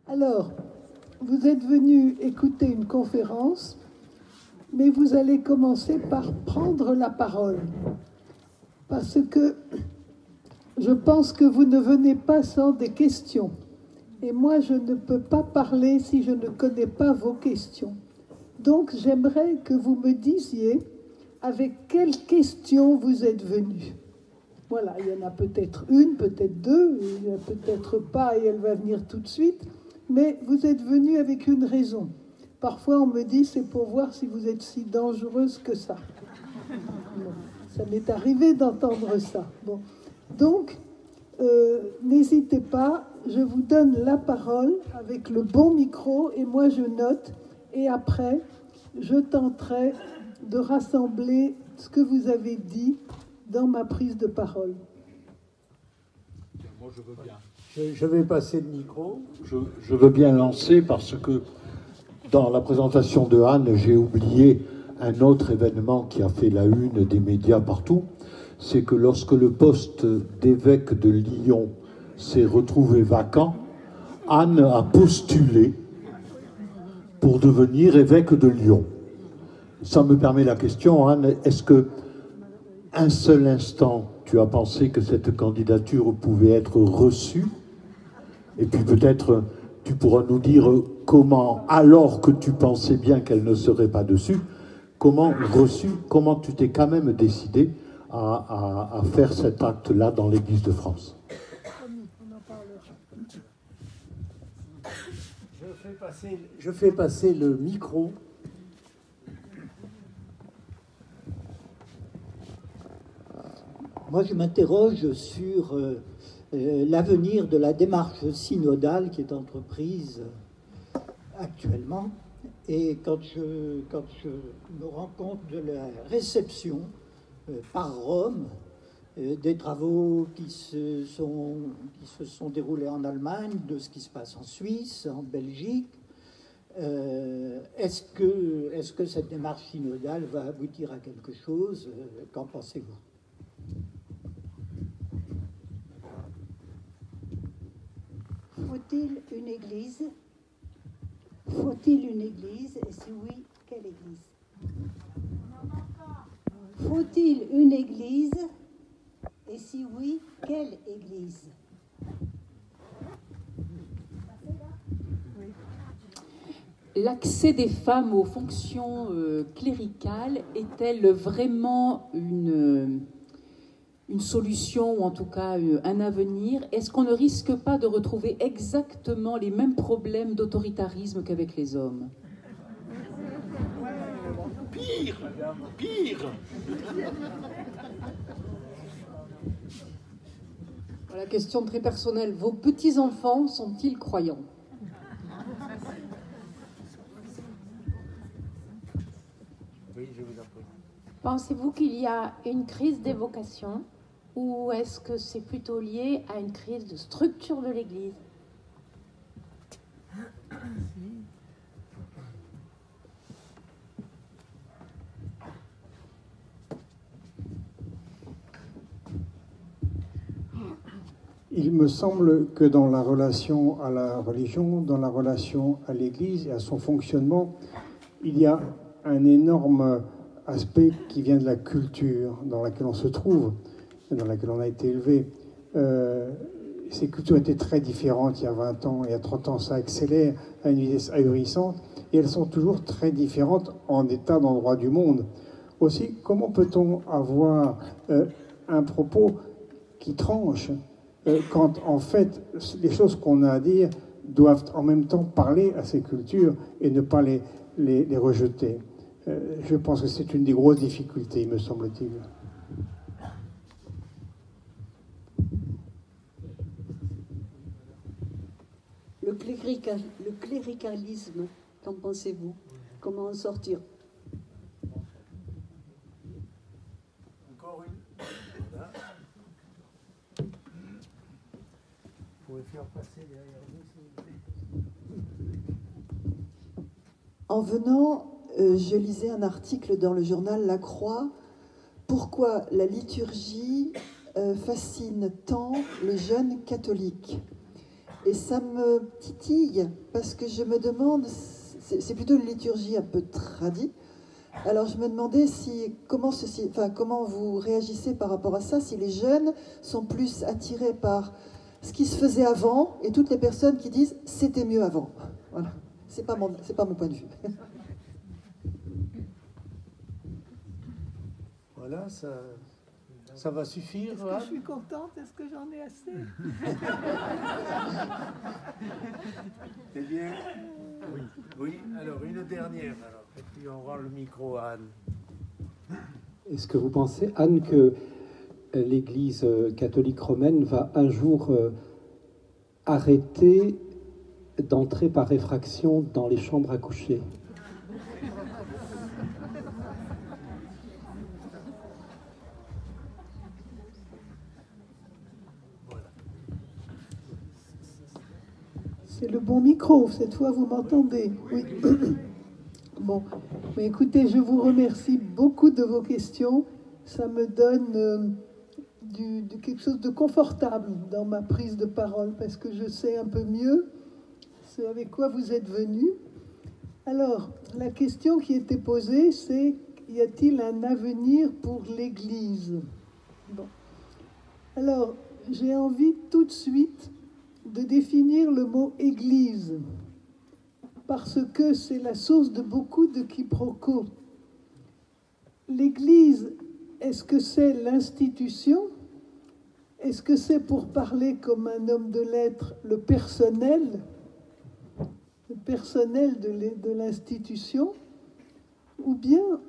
Alors, vous êtes venu écouter une conférence, mais vous allez commencer par prendre la parole. Parce que je pense que vous ne venez pas sans des questions. Et moi, je ne peux pas parler si je ne connais pas vos questions. Donc, j'aimerais que vous me disiez avec quelles questions vous êtes venu. Voilà, il y en a peut-être une, peut-être deux, il n'y en a peut-être pas et elle va venir tout de suite. Mais vous êtes venu avec une raison. Parfois, on me dit, c'est pour voir si vous êtes si dangereuse que ça. Bon, ça m'est arrivé d'entendre ça. Bon. Donc, n'hésitez pas, je vous donne la parole avec le bon micro et moi je note. Et après, je tenterai de rassembler ce que vous avez dit dans ma prise de parole. Moi, je veux bien. Je vais passer le micro. Je veux bien lancer parce que dans la présentation de Anne, j'ai oublié un autre événement qui a fait la une des médias partout. C'est que lorsque le poste d'évêque de Lyon s'est retrouvé vacant, Anne a postulé pour devenir évêque de Lyon. Ça me permet la question, Anne, est-ce que un seul instant tu as pensé que cette candidature pouvait être reçue? Et puis peut-être tu pourras nous dire comment, alors que tu pensais bien qu'elle ne serait pas dessus, comment tu t'es quand même décidé à faire cet acte-là dans l'Église de France. Je fais passer le micro. Moi, je m'interroge sur l'avenir de la démarche synodale qui est entreprise actuellement. Et quand je me rends compte de la réception par Rome des travaux qui se sont déroulés en Allemagne, de ce qui se passe en Suisse, en Belgique, est-ce que cette démarche synodale va aboutir à quelque chose? Qu'en pensez-vous? Faut-il une église? Faut-il une église? Et si oui, quelle église? Faut-il une église? Et si oui, quelle église? L'accès des femmes aux fonctions cléricales est-elle vraiment une solution, ou en tout cas un avenir? Est-ce qu'on ne risque pas de retrouver exactement les mêmes problèmes d'autoritarisme qu'avec les hommes? Pire. Voilà, question très personnelle. Vos petits-enfants sont-ils croyants? Oui, je vous en prie. Pensez-vous qu'il y a une crise des vocations ou est-ce que c'est plutôt lié à une crise de structure de l'Église? Il me semble que dans la relation à la religion, dans la relation à l'Église et à son fonctionnement, il y a un énorme aspect qui vient de la culture dans laquelle on se trouve, dans laquelle on a été élevé. Ces cultures étaient très différentes il y a 20 ans, il y a 30 ans, ça accélère à une vitesse ahurissante, et elles sont toujours très différentes en des tas d'endroits du monde. Aussi, comment peut-on avoir un propos qui tranche quand, en fait, les choses qu'on a à dire doivent en même temps parler à ces cultures et ne pas les rejeter? Je pense que c'est une des grosses difficultés, me semble-t-il. Le cléricalisme, qu'en pensez-vous? Comment en sortir? Encore une. Voilà. Vous pouvez faire passer derrière vous, s'il vous plaît. En venant, je lisais un article dans le journal La Croix. Pourquoi la liturgie fascine tant les jeunes catholiques? Et ça me titille, parce que je me demande, c'est plutôt une liturgie un peu tradie. Alors je me demandais comment vous réagissez par rapport à ça, si les jeunes sont plus attirés par ce qui se faisait avant, et toutes les personnes qui disent c'était mieux avant. Voilà, c'est pas mon point de vue. Voilà, ça va suffire. Est-ce que je suis contente? Est-ce que j'en ai assez? C'est bien. Oui. Oui, alors une dernière. Alors. Et puis on rend le micro à Anne. Est-ce que vous pensez, Anne, que l'Église catholique romaine va un jour arrêter d'entrer par effraction dans les chambres à coucher? C'est le bon micro, cette fois vous m'entendez. Oui. Bon, mais écoutez, je vous remercie beaucoup de vos questions. Ça me donne quelque chose de confortable dans ma prise de parole, parce que je sais un peu mieux ce avec quoi vous êtes venus. Alors, la question qui était posée, c'est: y a-t-il un avenir pour l'Église? Bon. Alors, j'ai envie tout de suite de définir le mot Église, parce que c'est la source de beaucoup de quiproquos. L'Église, est-ce que c'est l'institution? Est-ce que c'est, pour parler comme un homme de lettres, le personnel de l'institution? Ou bien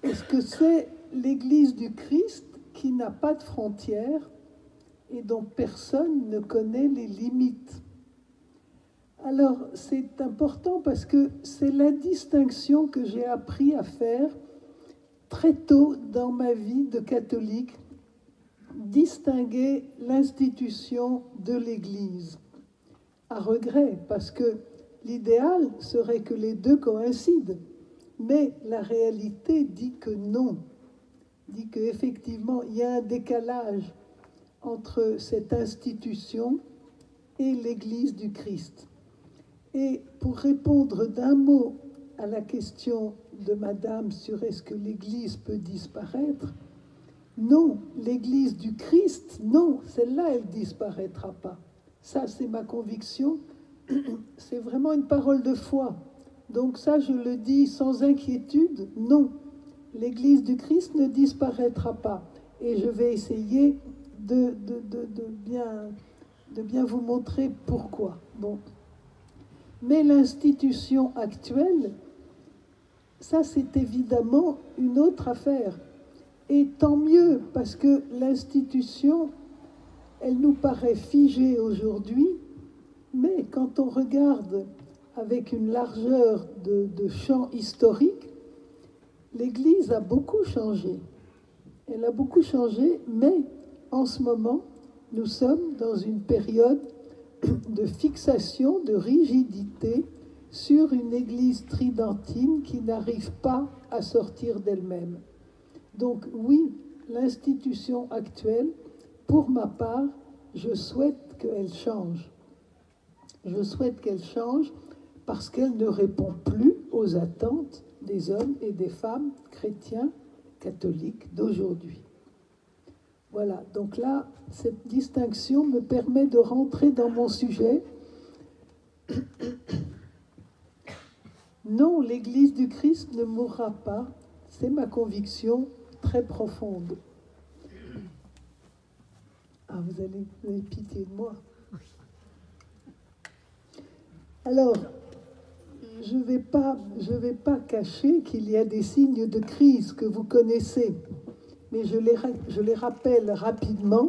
est-ce que c'est l'Église du Christ qui n'a pas de frontières et dont personne ne connaît les limites? Alors, c'est important parce que c'est la distinction que j'ai appris à faire très tôt dans ma vie de catholique, distinguer l'institution de l'Église. À regret, parce que l'idéal serait que les deux coïncident, mais la réalité dit que non, dit qu'effectivement, il y a un décalage entre cette institution et l'Église du Christ. Et pour répondre d'un mot à la question de Madame sur est-ce que l'Église peut disparaître, non, l'Église du Christ, non, celle-là, elle ne disparaîtra pas. Ça, c'est ma conviction. C'est vraiment une parole de foi. Donc ça, je le dis sans inquiétude, non, l'Église du Christ ne disparaîtra pas. Et je vais essayer de bien vous montrer pourquoi. Bon. Mais l'institution actuelle, ça c'est évidemment une autre affaire. Et tant mieux, parce que l'institution, elle nous paraît figée aujourd'hui, mais quand on regarde avec une largeur de champ historique, l'Église a beaucoup changé. Elle a beaucoup changé, mais en ce moment, nous sommes dans une période de fixation, de rigidité sur une Église tridentine qui n'arrive pas à sortir d'elle-même. Donc oui, l'institution actuelle, pour ma part, je souhaite qu'elle change. Je souhaite qu'elle change parce qu'elle ne répond plus aux attentes des hommes et des femmes chrétiens catholiques d'aujourd'hui. Voilà, donc là, cette distinction me permet de rentrer dans mon sujet. Non, l'Église du Christ ne mourra pas, c'est ma conviction très profonde. Ah, vous avez pitié de moi. Alors, je vais pas cacher qu'il y a des signes de crise que vous connaissez, mais je les rappelle rapidement.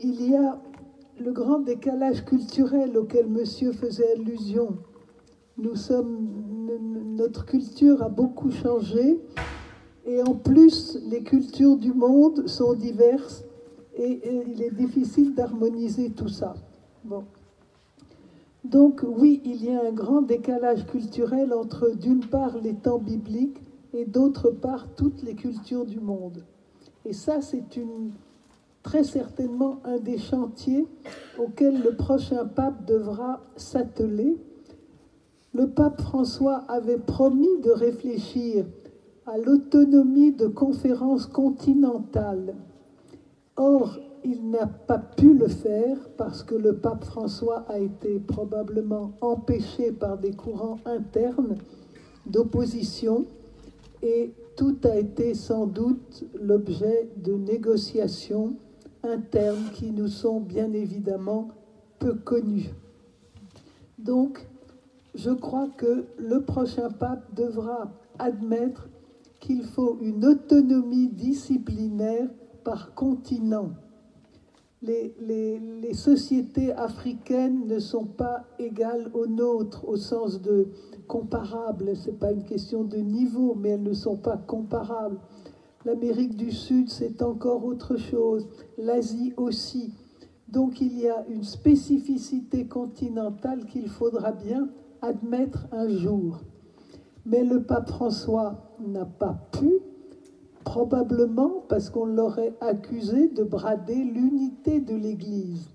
Il y a le grand décalage culturel auquel monsieur faisait allusion. Notre culture a beaucoup changé, et en plus, les cultures du monde sont diverses, et il est difficile d'harmoniser tout ça. Bon. Donc oui, il y a un grand décalage culturel entre, d'une part, les temps bibliques et d'autre part, toutes les cultures du monde. Et ça, c'est très certainement un des chantiers auxquels le prochain pape devra s'atteler. Le pape François avait promis de réfléchir à l'autonomie de conférences continentales. Or, il n'a pas pu le faire parce que le pape François a été probablement empêché par des courants internes d'opposition et tout a été sans doute l'objet de négociations internes qui nous sont bien évidemment peu connues. Donc, je crois que le prochain pape devra admettre qu'il faut une autonomie disciplinaire par continent. Les sociétés africaines ne sont pas égales aux nôtres au sens de comparables. Ce n'est pas une question de niveau, mais elles ne sont pas comparables. L'Amérique du Sud, c'est encore autre chose. L'Asie aussi. Donc il y a une spécificité continentale qu'il faudra bien admettre un jour. Mais le pape François n'a pas pu, probablement parce qu'on l'aurait accusé de brader l'unité de l'Église.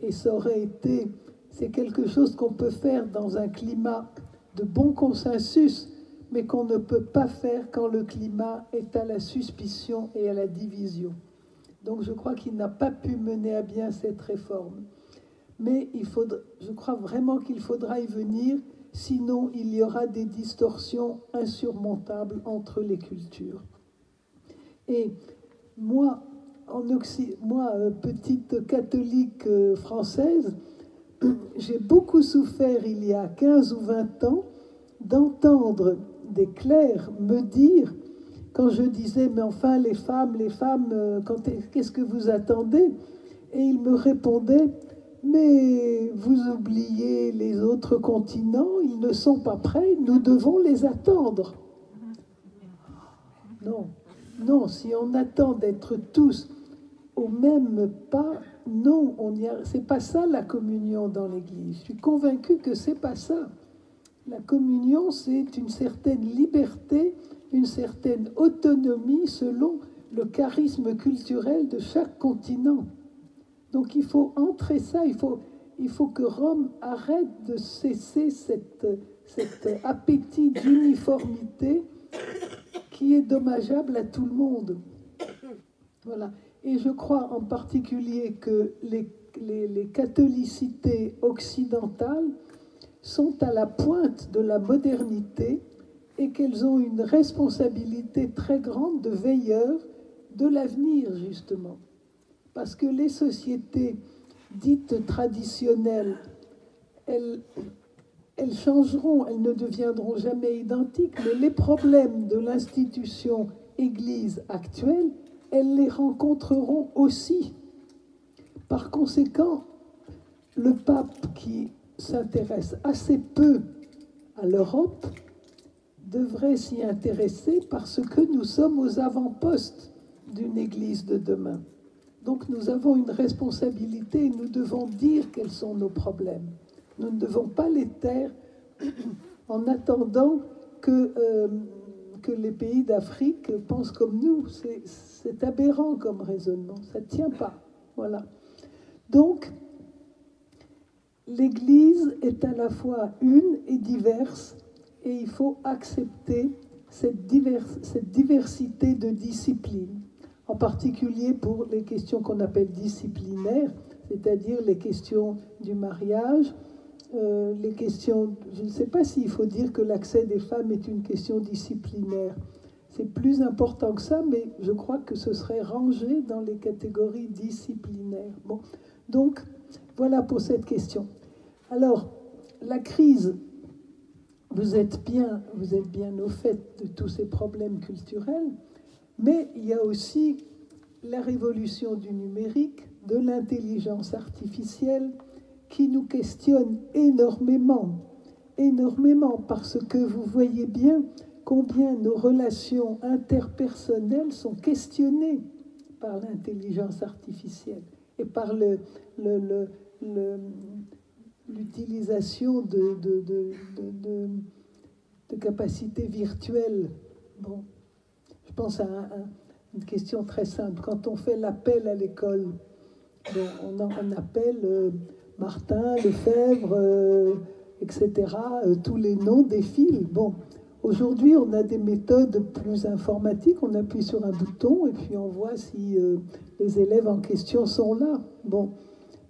Et ça aurait été, c'est quelque chose qu'on peut faire dans un climat de bon consensus, mais qu'on ne peut pas faire quand le climat est à la suspicion et à la division. Donc je crois qu'il n'a pas pu mener à bien cette réforme. Mais je crois vraiment qu'il faudra y venir, sinon il y aura des distorsions insurmontables entre les cultures. Et moi, petite catholique française, j'ai beaucoup souffert il y a 15 ou 20 ans d'entendre des clercs me dire, quand je disais, mais enfin les femmes, qu'est-ce que vous attendez? Et ils me répondaient, mais vous oubliez les autres continents, ils ne sont pas prêts, nous devons les attendre. Non, si on attend d'être tous au même pas, non, c'est pas ça la communion dans l'Église. Je suis convaincue que c'est pas ça. La communion, c'est une certaine liberté, une certaine autonomie selon le charisme culturel de chaque continent. Donc il faut entrer ça, il faut que Rome arrête de cesser cet appétit d'uniformité qui est dommageable à tout le monde. Voilà. Et je crois en particulier que les catholicités occidentales sont à la pointe de la modernité et qu'elles ont une responsabilité très grande de veilleurs de l'avenir, justement. Parce que les sociétés dites traditionnelles, elles changeront, elles ne deviendront jamais identiques, mais les problèmes de l'institution Église actuelle, elles les rencontreront aussi. Par conséquent, le pape qui s'intéresse assez peu à l'Europe devrait s'y intéresser parce que nous sommes aux avant-postes d'une Église de demain. Donc nous avons une responsabilité et nous devons dire quels sont nos problèmes. Nous ne devons pas les taire en attendant que les pays d'Afrique pensent comme nous. C'est aberrant comme raisonnement, ça ne tient pas. Voilà. Donc, l'Église est à la fois une et diverse, et il faut accepter cette diversité de disciplines, en particulier pour les questions qu'on appelle disciplinaires, c'est-à-dire les questions du mariage, les questions... Je ne sais pas s'il faut dire que l'accès des femmes est une question disciplinaire. C'est plus important que ça, mais je crois que ce serait rangé dans les catégories disciplinaires. Bon, donc, voilà pour cette question. Alors, la crise, vous êtes bien au fait de tous ces problèmes culturels, mais il y a aussi la révolution du numérique, de l'intelligence artificielle, qui nous questionne énormément, parce que vous voyez bien combien nos relations interpersonnelles sont questionnées par l'intelligence artificielle et par l'utilisation de capacités virtuelles. Bon, je pense à une question très simple. Quand on fait l'appel à l'école, on appelle Martin, Lefebvre, etc. Tous les noms défilent. Bon, aujourd'hui, on a des méthodes plus informatiques. On appuie sur un bouton et puis on voit si les élèves en question sont là. Bon,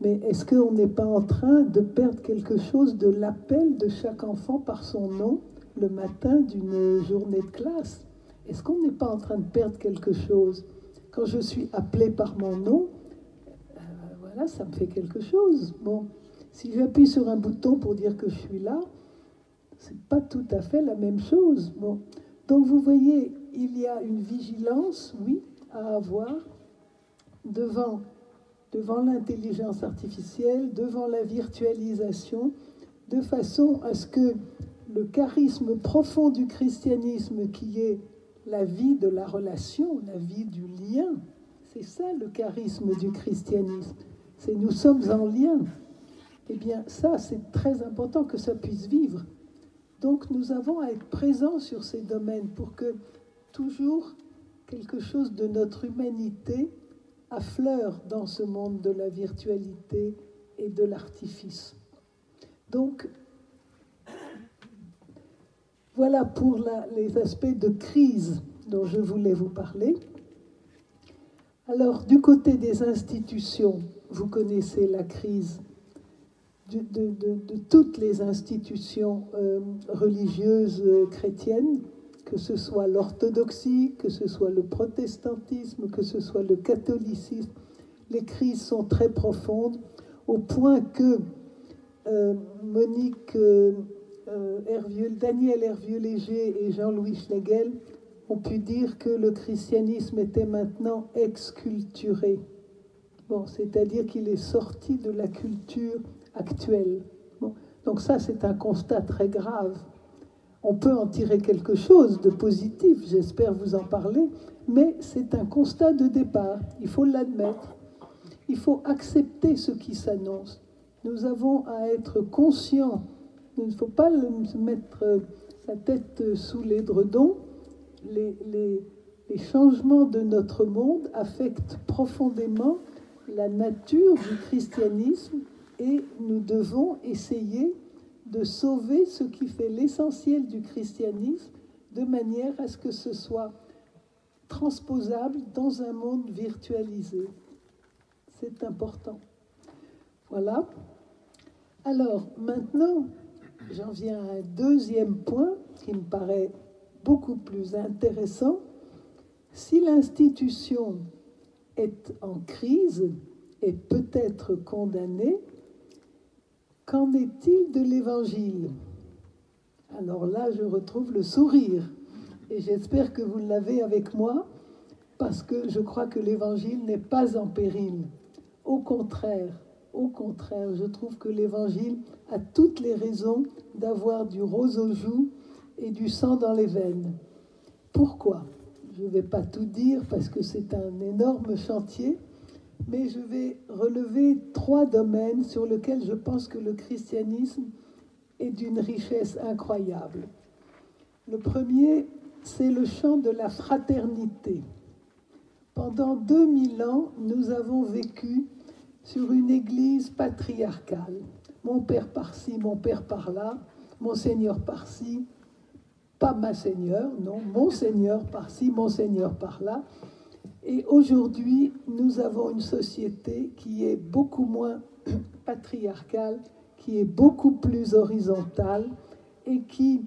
mais est-ce qu'on n'est pas en train de perdre quelque chose de l'appel de chaque enfant par son nom le matin d'une journée de classe? Est-ce qu'on n'est pas en train de perdre quelque chose? Quand je suis appelée par mon nom, voilà, ça me fait quelque chose. Bon, si j'appuie sur un bouton pour dire que je suis là, c'est pas tout à fait la même chose. Bon, donc vous voyez, il y a une vigilance, oui, à avoir devant l'intelligence artificielle, devant la virtualisation, de façon à ce que le charisme profond du christianisme, qui est la vie de la relation, la vie du lien, c'est ça le charisme du christianisme, c'est nous sommes en lien. Eh bien ça, c'est très important que ça puisse vivre. Donc nous avons à être présents sur ces domaines pour que toujours quelque chose de notre humanité affleure dans ce monde de la virtualité et de l'artifice. Donc, voilà pour les aspects de crise dont je voulais vous parler. Alors, du côté des institutions, vous connaissez la crise de toutes les institutions religieuses chrétiennes, que ce soit l'orthodoxie, que ce soit le protestantisme, que ce soit le catholicisme. Les crises sont très profondes, au point que Daniel Hervieux-Léger et Jean-Louis Schlegel ont pu dire que le christianisme était maintenant exculturé. Bon, c'est-à-dire qu'il est sorti de la culture actuelle. Bon, donc ça, c'est un constat très grave. On peut en tirer quelque chose de positif, j'espère vous en parler, mais c'est un constat de départ, il faut l'admettre. Il faut accepter ce qui s'annonce. Nous avons à être conscients. Il ne faut pas se mettre la tête sous l'édredon. Les changements de notre monde affectent profondément la nature du christianisme et nous devons essayer de sauver ce qui fait l'essentiel du christianisme de manière à ce que ce soit transposable dans un monde virtualisé. C'est important. Voilà. Alors, maintenant, j'en viens à un deuxième point qui me paraît beaucoup plus intéressant. Si l'institution est en crise et peut être condamnée, qu'en est-il de l'Évangile? Alors là, je retrouve le sourire. Et j'espère que vous l'avez avec moi, parce que je crois que l'Évangile n'est pas en péril. Au contraire, je trouve que l'Évangile a toutes les raisons d'avoir du rose aux joues et du sang dans les veines. Pourquoi? Je ne vais pas tout dire parce que c'est un énorme chantier, mais je vais relever 3 domaines sur lesquels je pense que le christianisme est d'une richesse incroyable. Le premier, c'est le champ de la fraternité. Pendant 2000 ans, nous avons vécu sur une église patriarcale. Mon père par-ci, mon père par-là, mon seigneur par-ci, pas ma seigneur, non, mon seigneur par-ci, mon seigneur par-là. Et aujourd'hui, nous avons une société qui est beaucoup moins patriarcale, qui est beaucoup plus horizontale et qui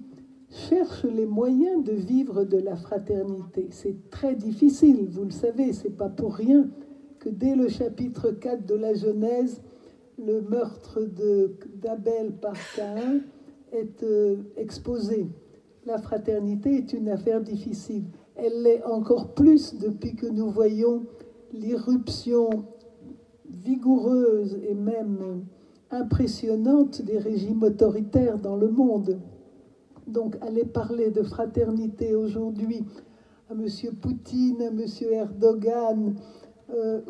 cherche les moyens de vivre de la fraternité. C'est très difficile, vous le savez, c'est pas pour rien que dès le chapitre 4 de la Genèse, le meurtre d'Abel par Caïn est exposé. La fraternité est une affaire difficile. Elle l'est encore plus depuis que nous voyons l'irruption vigoureuse et même impressionnante des régimes autoritaires dans le monde. Donc, aller parler de fraternité aujourd'hui à M. Poutine, à M. Erdogan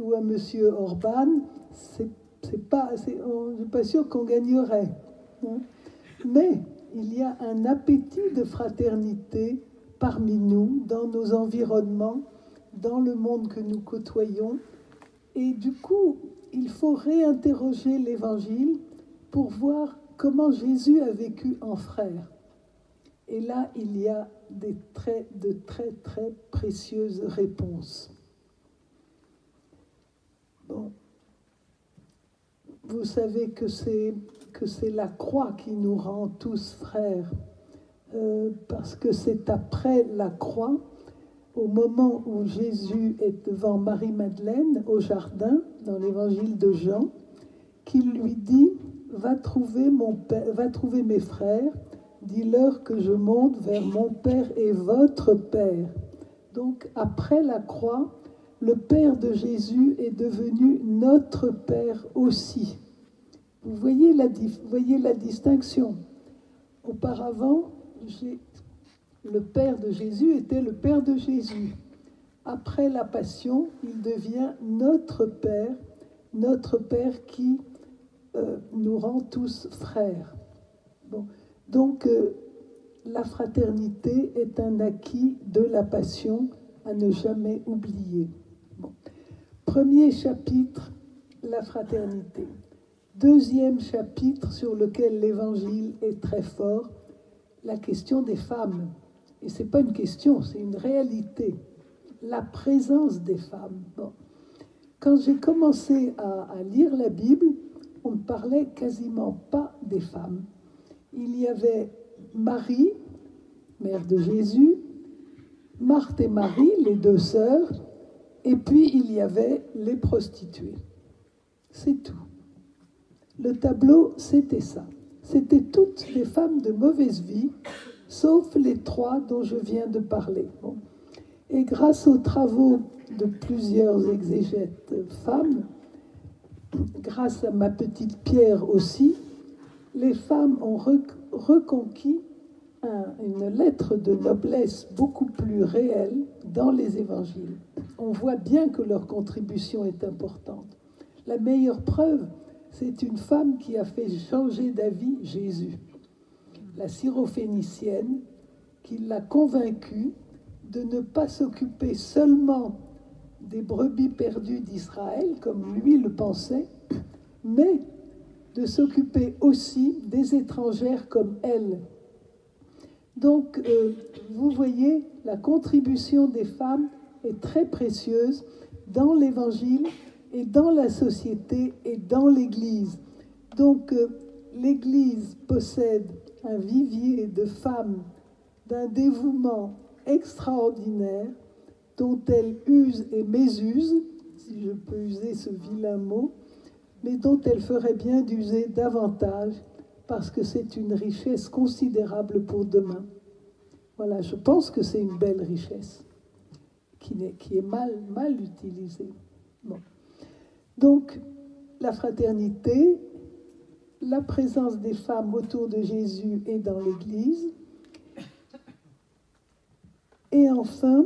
ou à M. Orban, je ne suis pas sûr qu'on gagnerait. Hein. Mais il y a un appétit de fraternité parmi nous, dans nos environnements, dans le monde que nous côtoyons. Et du coup, il faut réinterroger l'Évangile pour voir comment Jésus a vécu en frère. Et là, il y a de très, très précieuses réponses. Bon. Vous savez que c'est la croix qui nous rend tous frères, parce que c'est après la croix, au moment où Jésus est devant Marie-Madeleine au jardin, dans l'évangile de Jean, qu'il lui dit « Va trouver mes frères, dis-leur que je monte vers mon Père et votre Père. » Donc, après la croix, le Père de Jésus est devenu notre Père aussi. Vous voyez la distinction. Auparavant, le Père de Jésus était le Père de Jésus. Après la Passion, il devient notre Père qui nous rend tous frères. Bon. Donc, la fraternité est un acquis de la Passion à ne jamais oublier. Bon. Premier chapitre, la fraternité. Deuxième chapitre sur lequel l'Évangile est très fort, la question des femmes. Et ce n'est pas une question, c'est une réalité. La présence des femmes. Bon. Quand j'ai commencé à lire la Bible, on ne parlait quasiment pas des femmes. Il y avait Marie, mère de Jésus, Marthe et Marie, les deux sœurs, et puis il y avait les prostituées. C'est tout. Le tableau, c'était ça. C'était toutes les femmes de mauvaise vie, sauf les trois dont je viens de parler. Bon. Et grâce aux travaux de plusieurs exégètes femmes, grâce à ma petite Pierre aussi, les femmes ont reconquis une lettre de noblesse beaucoup plus réelle dans les évangiles. On voit bien que leur contribution est importante. La meilleure preuve, c'est une femme qui a fait changer d'avis Jésus, la syrophénicienne, qui l'a convaincue de ne pas s'occuper seulement des brebis perdues d'Israël, comme lui le pensait, mais de s'occuper aussi des étrangères comme elle. Donc, vous voyez, la contribution des femmes est très précieuse dans l'Évangile et dans la société et dans l'Église. Donc, l'Église possède un vivier de femmes d'un dévouement extraordinaire dont elle use et mésuse, si je peux user ce vilain mot, mais dont elle ferait bien d'user davantage parce que c'est une richesse considérable pour demain. Voilà, je pense que c'est une belle richesse qui est mal utilisée. Bon. Donc, la fraternité, la présence des femmes autour de Jésus et dans l'Église, et enfin,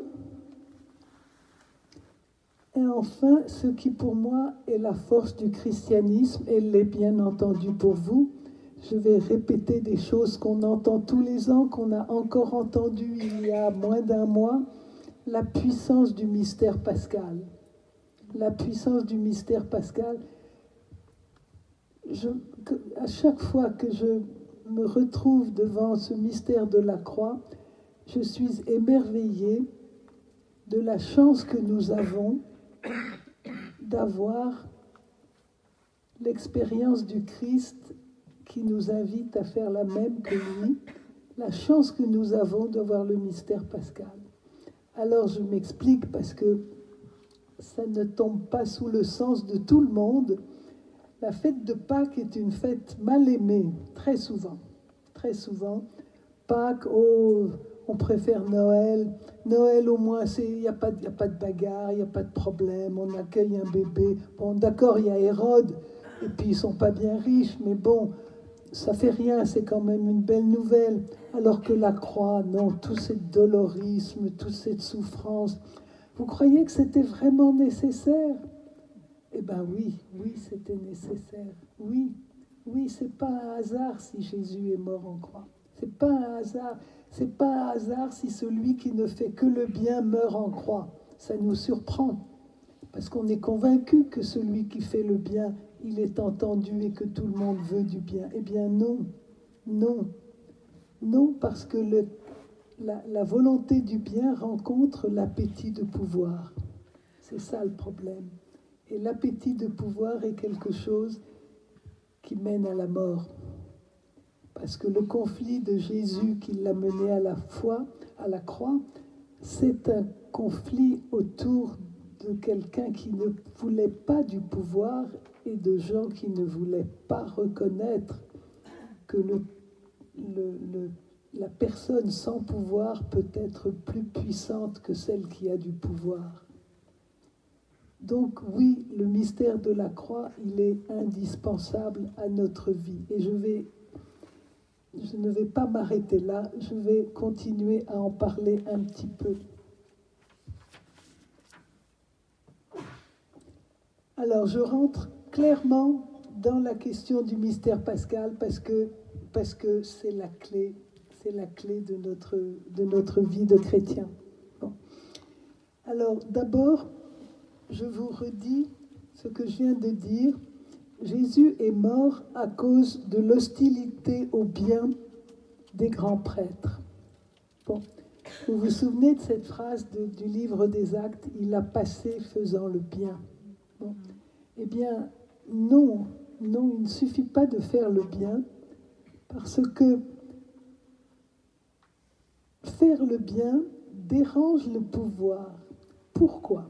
ce qui pour moi est la force du christianisme, et l'est bien entendu pour vous. Je vais répéter des choses qu'on entend tous les ans, qu'on a encore entendues il y a moins d'un mois, la puissance du mystère pascal. La puissance du mystère pascal. À chaque fois que je me retrouve devant ce mystère de la croix, je suis émerveillée de la chance que nous avons d'avoir l'expérience du Christ qui nous invite à faire la même que lui, la chance que nous avons de voir le mystère pascal. Alors je m'explique parce que ça ne tombe pas sous le sens de tout le monde. La fête de Pâques est une fête mal aimée, très souvent. Très souvent. Pâques, on préfère Noël. Noël, au moins, il n'y a pas de bagarre, il n'y a pas de problème, on accueille un bébé. Bon, d'accord, il y a Hérode, et puis ils ne sont pas bien riches, mais bon, ça fait rien, c'est quand même une belle nouvelle. Alors que la croix, non, tout ce dolorisme, toute cette souffrance. Vous croyez que c'était vraiment nécessaire? Eh bien oui, c'était nécessaire. Oui, c'est pas un hasard si Jésus est mort en croix. C'est pas un hasard. C'est pas un hasard si celui qui ne fait que le bien meurt en croix. ça nous surprend, parce qu'on est convaincu que celui qui fait le bien, il est entendu et que tout le monde veut du bien. Eh bien non, non, non, parce que la volonté du bien rencontre l'appétit de pouvoir. C'est ça le problème. Et l'appétit de pouvoir est quelque chose qui mène à la mort. Parce que le conflit de Jésus qui l'a mené à la foi, à la croix, c'est un conflit autour de quelqu'un qui ne voulait pas du pouvoir et de gens qui ne voulaient pas reconnaître que la personne sans pouvoir peut être plus puissante que celle qui a du pouvoir. Donc oui, le mystère de la croix, il est indispensable à notre vie. Et je ne vais pas m'arrêter là, je vais continuer à en parler un petit peu. Alors, je rentre clairement dans la question du mystère pascal parce que c'est la clé de notre vie de chrétien. Bon. Alors, d'abord, je vous redis ce que je viens de dire. Jésus est mort à cause de l'hostilité au bien des grands prêtres. Bon. Vous vous souvenez de cette phrase du livre des Actes, « Il a passé faisant le bien ». Bon. Eh bien, non, il ne suffit pas de faire le bien, parce que faire le bien dérange le pouvoir. Pourquoi ?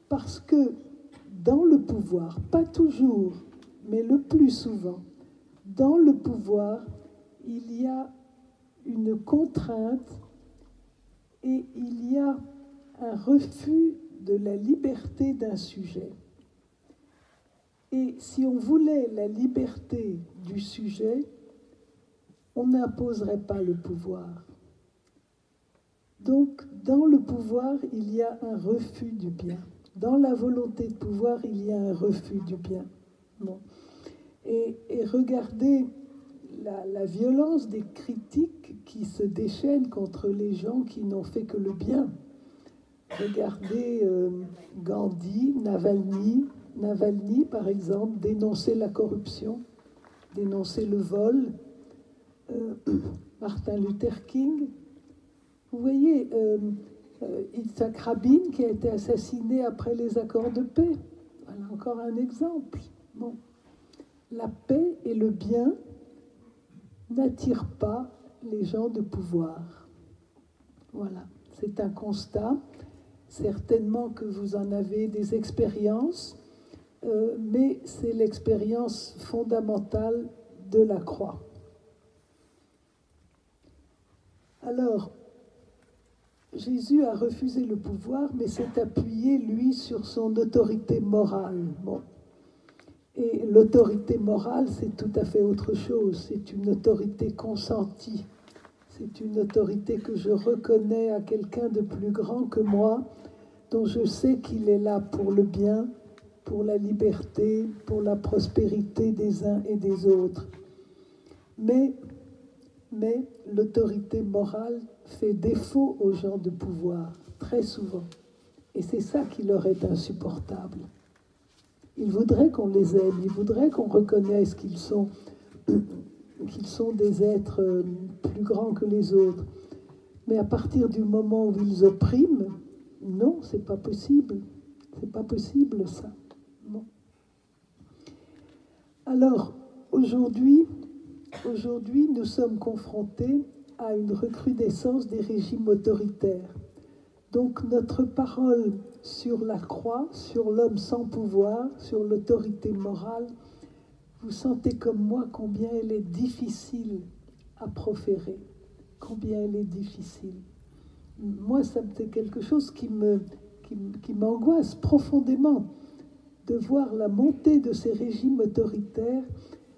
Parce que dans le pouvoir, pas toujours, mais le plus souvent, dans le pouvoir, il y a une contrainte et il y a un refus de la liberté d'un sujet. Et si on voulait la liberté du sujet, on n'imposerait pas le pouvoir. Donc, dans le pouvoir, il y a un refus du bien. Dans la volonté de pouvoir, il y a un refus du bien. Bon. Et regardez la violence des critiques qui se déchaînent contre les gens qui n'ont fait que le bien. Regardez Gandhi, Navalny, par exemple, dénoncer la corruption, dénoncer le vol. Martin Luther King. Vous voyez, Yitzhak Rabin qui a été assassiné après les accords de paix. Voilà encore un exemple. Bon. La paix et le bien n'attirent pas les gens de pouvoir. Voilà, c'est un constat. Certainement que vous en avez des expériences, mais c'est l'expérience fondamentale de la croix. Alors, Jésus a refusé le pouvoir, mais s'est appuyé, lui, sur son autorité morale. Bon. Et l'autorité morale, c'est tout à fait autre chose. C'est une autorité consentie. C'est une autorité que je reconnais à quelqu'un de plus grand que moi, dont je sais qu'il est là pour le bien, pour la liberté, pour la prospérité des uns et des autres. Mais l'autorité morale fait défaut aux gens de pouvoir, très souvent. Et c'est ça qui leur est insupportable. Ils voudraient qu'on les aime, ils voudraient qu'on reconnaisse qu'ils sont des êtres plus grands que les autres. Mais à partir du moment où ils oppriment, non, c'est pas possible. C'est pas possible, ça. Non. Alors, aujourd'hui, nous sommes confrontés à une recrudescence des régimes autoritaires. Donc, notre parole sur la croix, sur l'homme sans pouvoir, sur l'autorité morale, vous sentez comme moi combien elle est difficile à proférer, combien elle est difficile. Moi, c'est quelque chose qui m'angoisse profondément, de voir la montée de ces régimes autoritaires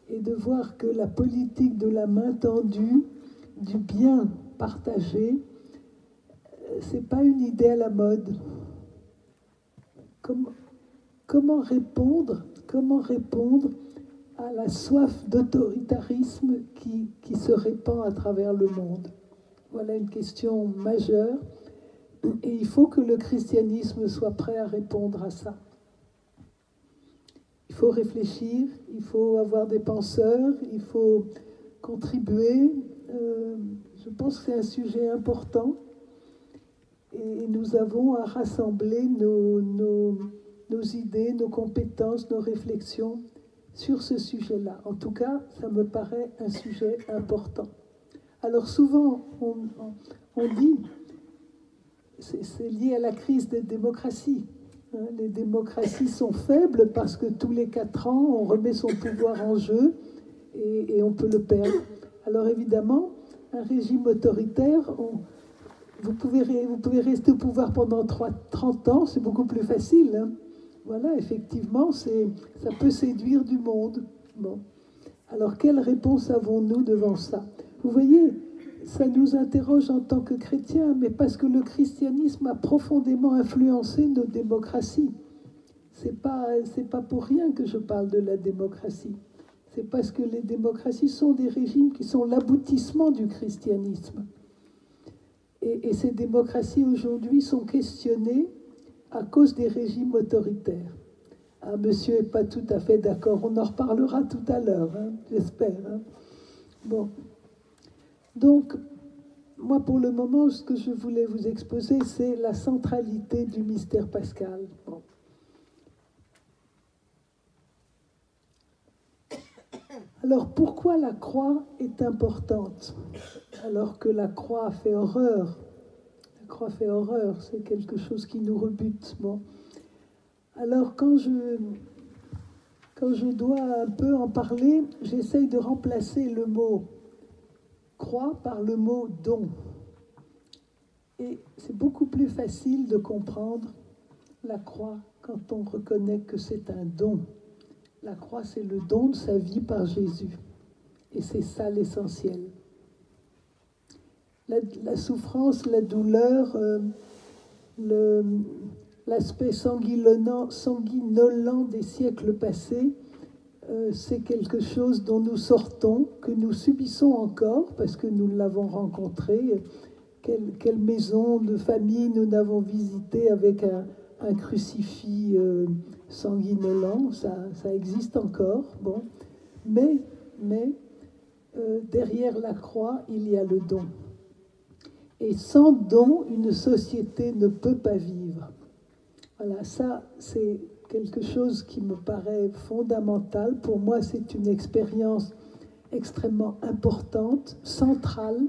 et de voir que la politique de la main tendue, du bien partagé, c'est pas une idée à la mode. Comment répondre à la soif d'autoritarisme qui se répand à travers le monde? Voilà une question majeure Et il faut que le christianisme soit prêt à répondre à ça. Il faut réfléchir, il faut avoir des penseurs, il faut contribuer. Je pense que c'est un sujet important. Et nous avons à rassembler nos idées, nos compétences, nos réflexions sur ce sujet-là. En tout cas, ça me paraît un sujet important. Alors souvent, on dit, c'est lié à la crise des démocraties. Les démocraties sont faibles parce que tous les 4 ans, on remet son pouvoir en jeu et on peut le perdre. Alors évidemment, un régime autoritaire, vous pouvez rester au pouvoir pendant 30 ans, c'est beaucoup plus facile. Hein. Voilà, effectivement, ça peut séduire du monde. Bon. Alors, quelle réponse avons-nous devant ça? Vous voyez, ça nous interroge en tant que chrétiens, mais parce que le christianisme a profondément influencé nos démocraties. C'est pas pour rien que je parle de la démocratie. C'est parce que les démocraties sont des régimes qui sont l'aboutissement du christianisme. Et ces démocraties aujourd'hui sont questionnées à cause des régimes autoritaires. Ah, monsieur n'est pas tout à fait d'accord. On en reparlera tout à l'heure, hein, j'espère. Hein. Bon. Donc, moi, pour le moment, ce que je voulais vous exposer, c'est la centralité du mystère pascal. Bon. Alors, pourquoi la croix est importante, alors que la croix fait horreur? La croix fait horreur, c'est quelque chose qui nous rebute. Bon. Alors, quand je dois un peu en parler, j'essaye de remplacer le mot croix par le mot don. Et c'est beaucoup plus facile de comprendre la croix quand on reconnaît que c'est un don. La croix, c'est le don de sa vie par Jésus. Et c'est ça l'essentiel. La souffrance, la douleur, l'aspect sanguinolent des siècles passés, c'est quelque chose dont nous sortons, que nous subissons encore, parce que nous l'avons rencontré. Quelle maison de famille nous n'avons visité avec un crucifix sanguinolent, ça existe encore. Bon. Mais derrière la croix, il y a le don. Et sans don, une société ne peut pas vivre. Voilà, ça, c'est quelque chose qui me paraît fondamental. Pour moi, c'est une expérience extrêmement importante, centrale.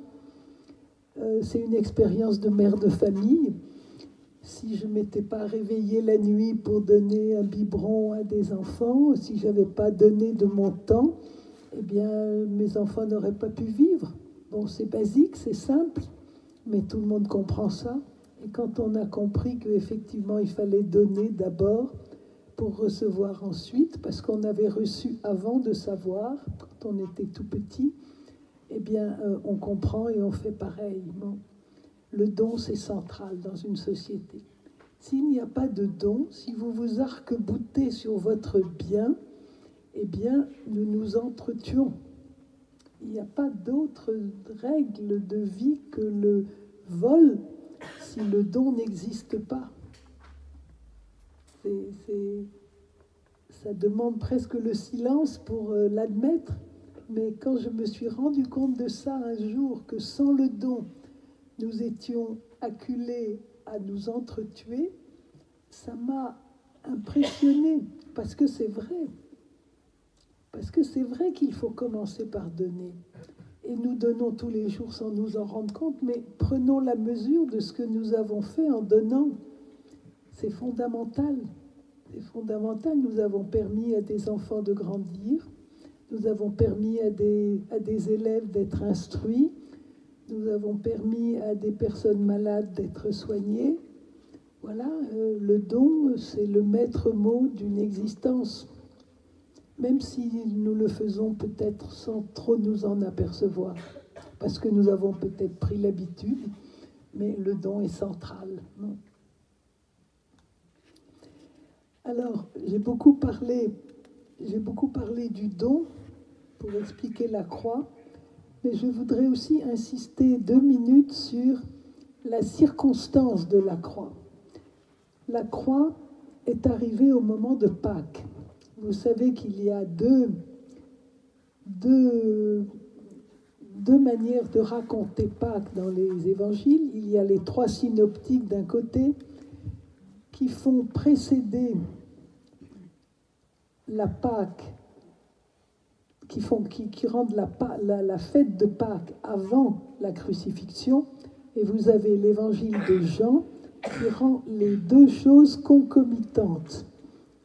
C'est une expérience de mère de famille. Si je ne m'étais pas réveillée la nuit pour donner un biberon à des enfants, si je n'avais pas donné de mon temps, eh bien, mes enfants n'auraient pas pu vivre. Bon, c'est basique, c'est simple, mais tout le monde comprend ça. Et quand on a compris qu'effectivement, il fallait donner d'abord pour recevoir ensuite, parce qu'on avait reçu avant de savoir, quand on était tout petit, eh bien, on comprend et on fait pareil. Bon. Le don, c'est central dans une société. S'il n'y a pas de don, si vous vous arc-boutez sur votre bien, eh bien, nous nous entretuons. Il n'y a pas d'autre règle de vie que le vol si le don n'existe pas. Ça demande presque le silence pour l'admettre, mais quand je me suis rendu compte de ça un jour, que sans le don, nous étions acculés à nous entretuer, ça m'a impressionnée, parce que c'est vrai. Parce que c'est vrai qu'il faut commencer par donner. Et nous donnons tous les jours sans nous en rendre compte, mais prenons la mesure de ce que nous avons fait en donnant. C'est fondamental. C'est fondamental. Nous avons permis à des enfants de grandir. Nous avons permis à des élèves d'être instruits. Nous avons permis à des personnes malades d'être soignées. Voilà, le don, c'est le maître mot d'une existence. Même si nous le faisons peut-être sans trop nous en apercevoir, parce que nous avons peut-être pris l'habitude, mais le don est central. Alors, j'ai beaucoup parlé du don pour expliquer la croix, mais je voudrais aussi insister 2 minutes sur la circonstance de la croix. La croix est arrivée au moment de Pâques. Vous savez qu'il y a deux manières de raconter Pâques dans les évangiles. Il y a les 3 synoptiques d'un côté qui font précéder la Pâques, qui rendent la fête de Pâques avant la crucifixion, et vous avez l'évangile de Jean qui rend les deux choses concomitantes.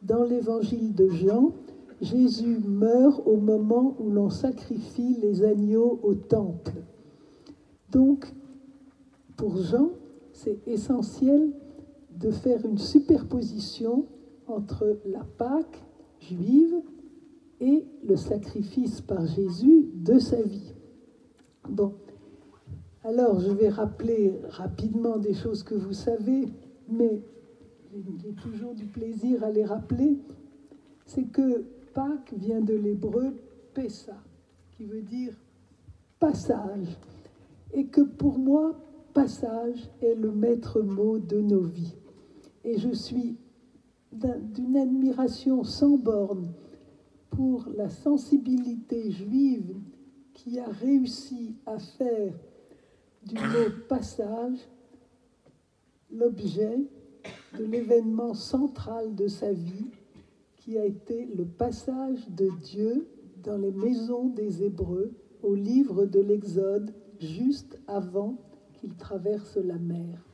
Dans l'évangile de Jean, Jésus meurt au moment où l'on sacrifie les agneaux au temple. Donc, pour Jean, c'est essentiel de faire une superposition entre la Pâque juive et le sacrifice par Jésus de sa vie. Bon, alors je vais rappeler rapidement des choses que vous savez, mais j'ai toujours du plaisir à les rappeler. C'est que Pâques vient de l'hébreu Pessa, qui veut dire passage, et que pour moi, passage est le maître mot de nos vies. Et je suis d'une admiration sans borne pour la sensibilité juive qui a réussi à faire du mot passage l'objet de l'événement central de sa vie, qui a été le passage de Dieu dans les maisons des Hébreux au livre de l'Exode, juste avant qu'il traverse la mer.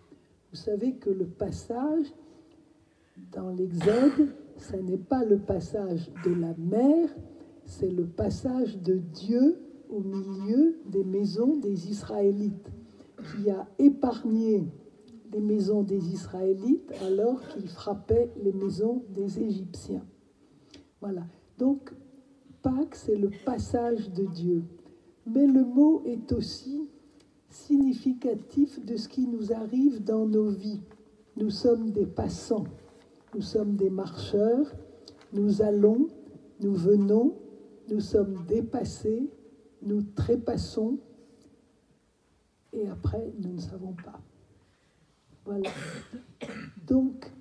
Vous savez que le passage dans l'Exode, ce n'est pas le passage de la mer, c'est le passage de Dieu au milieu des maisons des Israélites, qui a épargné les maisons des Israélites alors qu'il frappait les maisons des Égyptiens. Voilà. Donc, Pâques, c'est le passage de Dieu. Mais le mot est aussi significatif de ce qui nous arrive dans nos vies. Nous sommes des passants, nous sommes des marcheurs, nous allons, nous venons, nous sommes dépassés, nous trépassons, et après, nous ne savons pas. Voilà. Donc,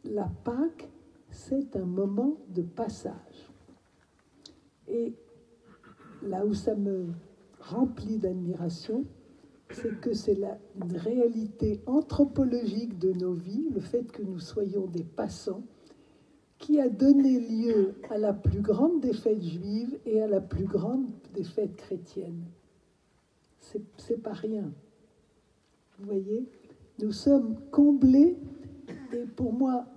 la Pâque, c'est un moment de passage. Et là où ça me remplit d'admiration, c'est que c'est une réalité anthropologique de nos vies, le fait que nous soyons des passants, qui a donné lieu à la plus grande des fêtes juives et à la plus grande des fêtes chrétiennes. C'est pas rien. Vous voyez, nous sommes comblés, et pour moi,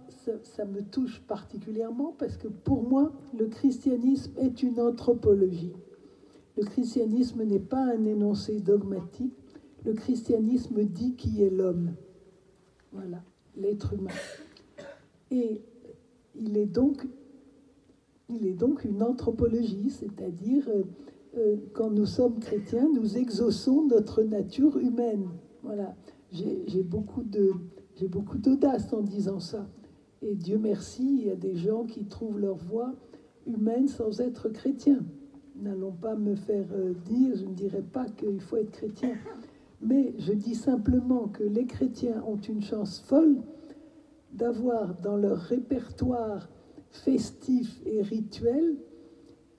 ça me touche particulièrement, parce que pour moi, le christianisme est une anthropologie. Le christianisme n'est pas un énoncé dogmatique. Le christianisme dit qui est l'homme. Voilà, l'être humain. Et il est donc une anthropologie, c'est-à-dire quand nous sommes chrétiens, nous exauçons notre nature humaine. Voilà, j'ai beaucoup d'audace en disant ça. Et Dieu merci, il y a des gens qui trouvent leur voie humaine sans être chrétiens. N'allons pas me faire dire, je ne dirais pas qu'il faut être chrétien, mais je dis simplement que les chrétiens ont une chance folle d'avoir dans leur répertoire festif et rituel,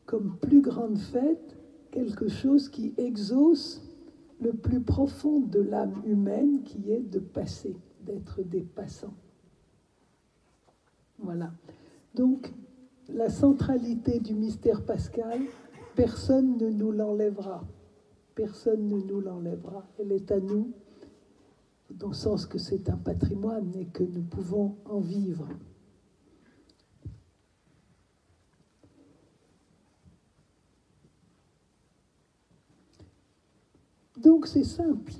comme plus grande fête, quelque chose qui exauce le plus profond de l'âme humaine, qui est de passer, d'être des passants. Voilà. Donc, la centralité du mystère pascal, personne ne nous l'enlèvera. Personne ne nous l'enlèvera. Elle est à nous, dans le sens que c'est un patrimoine et que nous pouvons en vivre. Donc c'est simple.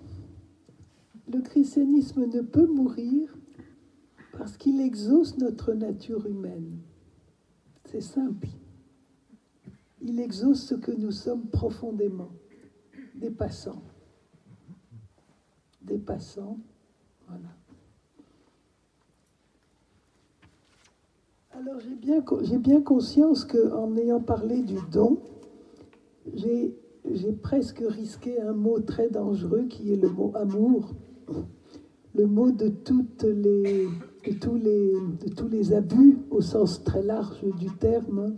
Le christianisme ne peut mourir parce qu'il exauce notre nature humaine. C'est simple. Il exauce ce que nous sommes profondément, des passants. Des passants, voilà. Alors j'ai bien conscience qu'en ayant parlé du don, j'ai presque risqué un mot très dangereux qui est le mot amour. le mot de tous les abus au sens très large du terme,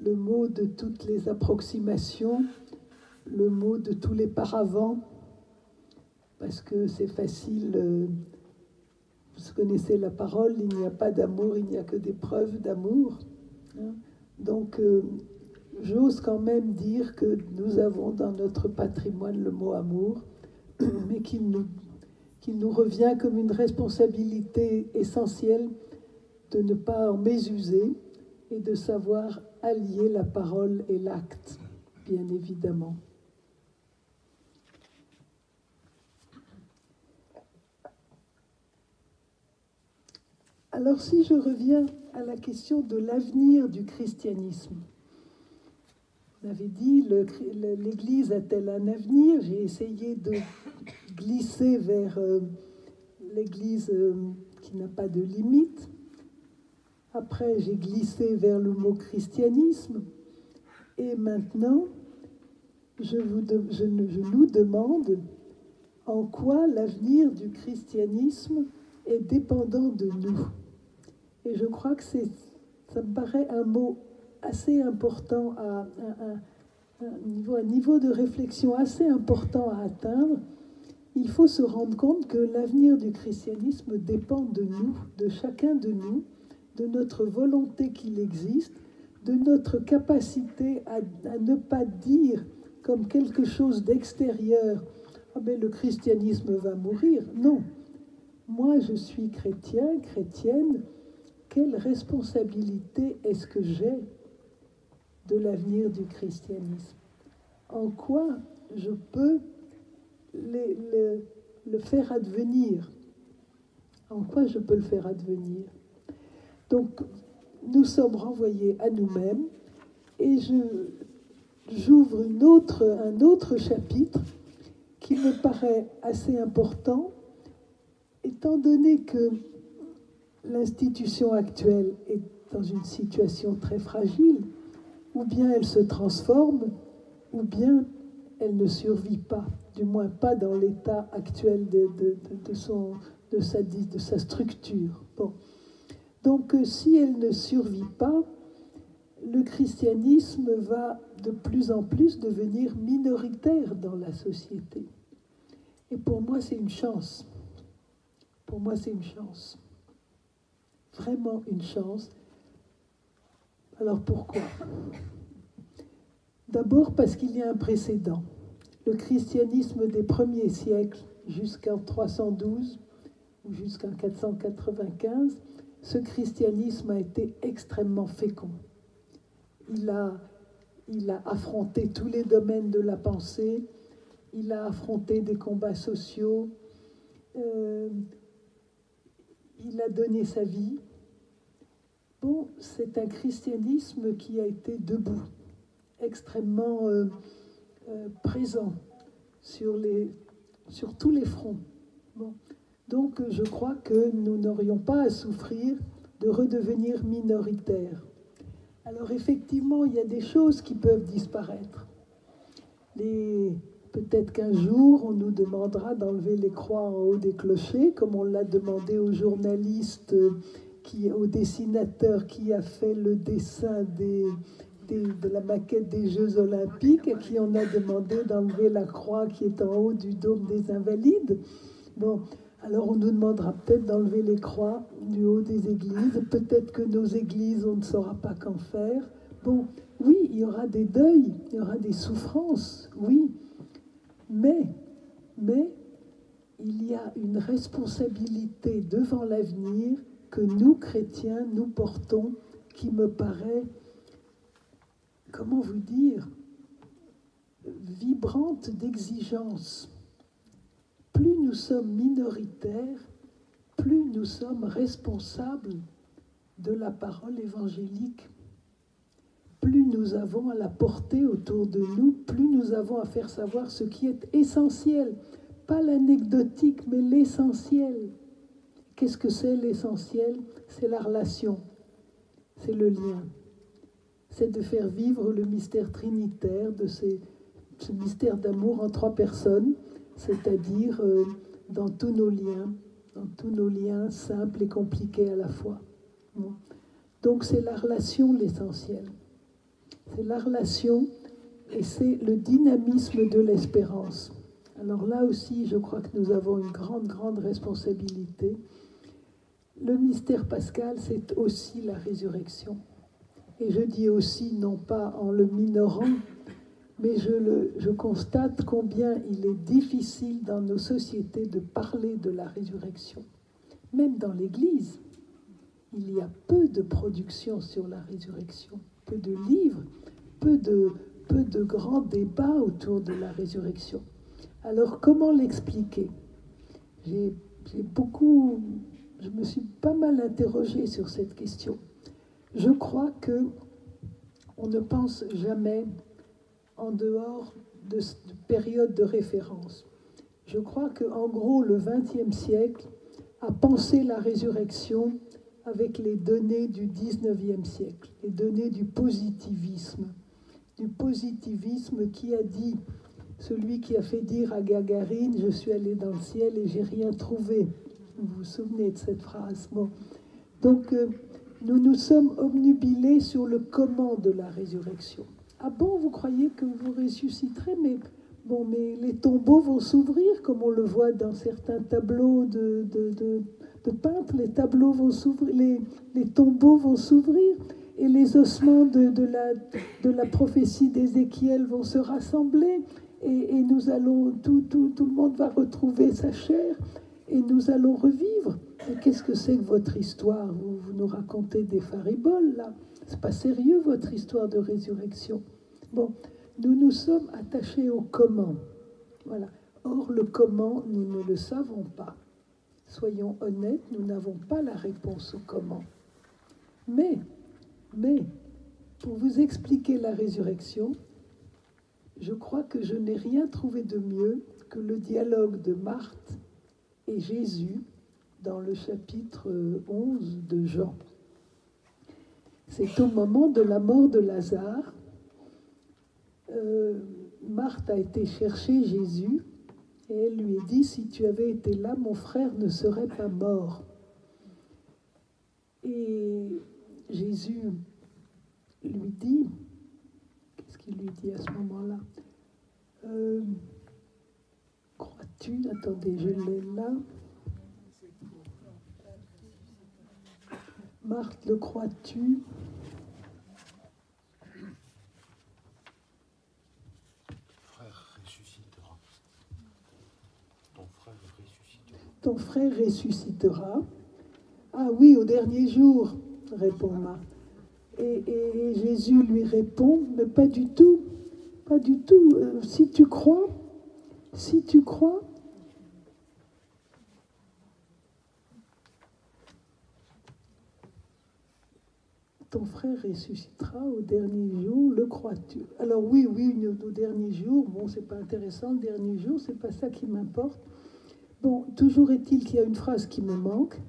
le mot de toutes les approximations, le mot de tous les paravents, parce que c'est facile, vous connaissez la parole, il n'y a pas d'amour, il n'y a que des preuves d'amour. Hein. Donc, j'ose quand même dire que nous avons dans notre patrimoine le mot amour, mais qu'il nous revient comme une responsabilité essentielle de ne pas en mésuser et de savoir allier la parole et l'acte, bien évidemment. Alors si je reviens à la question de l'avenir du christianisme, on avait dit, l'Église a-t-elle un avenir? J'ai essayé de glisser vers l'Église qui n'a pas de limite. Après, j'ai glissé vers le mot christianisme. Et maintenant, je nous demande en quoi l'avenir du christianisme est dépendant de nous. Et je crois que ça me paraît un mot assez important, un niveau de réflexion assez important à atteindre. Il faut se rendre compte que l'avenir du christianisme dépend de nous, de chacun de nous, de notre volonté qu'il existe, de notre capacité à ne pas dire comme quelque chose d'extérieur « Ah ben le christianisme va mourir ». Non, moi je suis chrétien, chrétienne, quelle responsabilité est-ce que j'ai de l'avenir du christianisme? En quoi je peux le faire advenir? En quoi je peux le faire advenir? Donc, nous sommes renvoyés à nous-mêmes et j'ouvre un autre chapitre qui me paraît assez important, étant donné que l'institution actuelle est dans une situation très fragile, ou bien elle se transforme, ou bien elle ne survit pas, du moins pas dans l'état actuel de sa structure. Bon. Donc, si elle ne survit pas, le christianisme va de plus en plus devenir minoritaire dans la société. Et pour moi, c'est une chance. Pour moi, c'est une chance. Vraiment une chance. Alors pourquoi? D'abord parce qu'il y a un précédent. Le christianisme des premiers siècles, jusqu'en 312 ou jusqu'en 495, ce christianisme a été extrêmement fécond. Il a affronté tous les domaines de la pensée, il a affronté des combats sociaux, il a donné sa vie. Bon, c'est un christianisme qui a été debout, extrêmement présent sur tous les fronts. Bon. Donc, je crois que nous n'aurions pas à souffrir de redevenir minoritaires. Alors, effectivement, il y a des choses qui peuvent disparaître. Peut-être qu'un jour, on nous demandera d'enlever les croix en haut des clochers, comme on l'a demandé aux journalistes, au dessinateur qui a fait le dessin de la maquette des Jeux Olympiques, à qui on a demandé d'enlever la croix qui est en haut du dôme des Invalides. Bon, alors on nous demandera peut-être d'enlever les croix du haut des églises. Peut-être que nos églises, on ne saura pas qu'en faire. Bon, oui, il y aura des deuils, il y aura des souffrances, oui. Mais il y a une responsabilité devant l'avenir que nous, chrétiens, nous portons, qui me paraît, comment vous dire, vibrante d'exigence. Plus nous sommes minoritaires, plus nous sommes responsables de la parole évangélique. Plus nous avons à la porter autour de nous, plus nous avons à faire savoir ce qui est essentiel. Pas l'anecdotique, mais l'essentiel. Qu'est-ce que c'est l'essentiel? C'est la relation, c'est le lien. C'est de faire vivre le mystère trinitaire, de ce mystère d'amour en trois personnes, c'est-à-dire dans tous nos liens, dans tous nos liens simples et compliqués à la fois. Donc c'est la relation l'essentiel. C'est la relation et c'est le dynamisme de l'espérance. Alors là aussi, je crois que nous avons une grande, grande responsabilité. Le mystère pascal, c'est aussi la résurrection. Et je dis aussi, non pas en le minorant, mais je constate combien il est difficile dans nos sociétés de parler de la résurrection. Même dans l'Église, il y a peu de production sur la résurrection, peu de livres, peu de grands débats autour de la résurrection. Alors, comment l'expliquer ? Je me suis pas mal interrogée sur cette question. Je crois que on ne pense jamais en dehors de période de référence. Je crois qu'en gros, le XXe siècle a pensé la résurrection avec les données du XIXe siècle, les données du positivisme qui a dit, celui qui a fait dire à Gagarine, je suis allé dans le ciel et j'ai rien trouvé. Vous vous souvenez de cette phrase? Bon. Donc, nous nous sommes obnubilés sur le comment de la résurrection. Ah bon, vous croyez que vous ressusciterez? Mais les tombeaux vont s'ouvrir, comme on le voit dans certains tableaux de peintres. Les tableaux vont s'ouvrir, les tombeaux vont s'ouvrir, et les ossements de la prophétie d'Ézéchiel vont se rassembler, et nous allons, tout le monde va retrouver sa chair, et nous allons revivre. Et qu'est-ce que c'est que votre histoire? Vous nous racontez des fariboles, là. C'est pas sérieux, votre histoire de résurrection. Bon, nous nous sommes attachés au comment. Voilà. Or, le comment, nous ne le savons pas. Soyons honnêtes, nous n'avons pas la réponse au comment. Mais, pour vous expliquer la résurrection, je crois que je n'ai rien trouvé de mieux que le dialogue de Marthe et Jésus dans le chapitre 11 de Jean. C'est au moment de la mort de Lazare. Marthe a été chercher Jésus et elle lui a dit, si tu avais été là, mon frère ne serait pas mort. Et Jésus lui dit, qu'est-ce qu'il lui dit à ce moment-là? Crois-tu, attendez, je l'ai là. Marthe, le crois-tu? Ton frère ressuscitera. Ah oui, au dernier jour, répond Marthe. Et Jésus lui répond, mais pas du tout, pas du tout. Si tu crois, ton frère ressuscitera au dernier jour, le crois-tu? Alors oui, au dernier jour, bon, c'est pas intéressant, le dernier jour, c'est pas ça qui m'importe. Bon, toujours est-il qu'il y a une phrase qui me manque,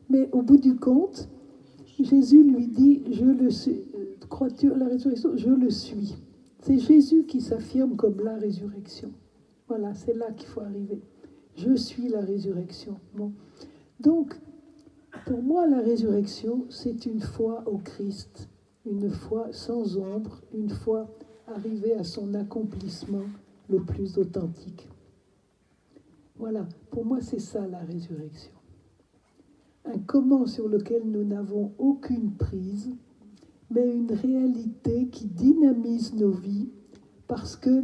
mais au bout du compte, Jésus lui dit, je le suis, crois-tu à la résurrection? Je le suis. C'est Jésus qui s'affirme comme la résurrection. Voilà, c'est là qu'il faut arriver. Je suis la résurrection. Bon. Donc, pour moi, la résurrection, c'est une foi au Christ, une foi sans ombre, une foi arrivée à son accomplissement le plus authentique. Voilà, pour moi, c'est ça la résurrection. Un comment sur lequel nous n'avons aucune prise, mais une réalité qui dynamise nos vies parce que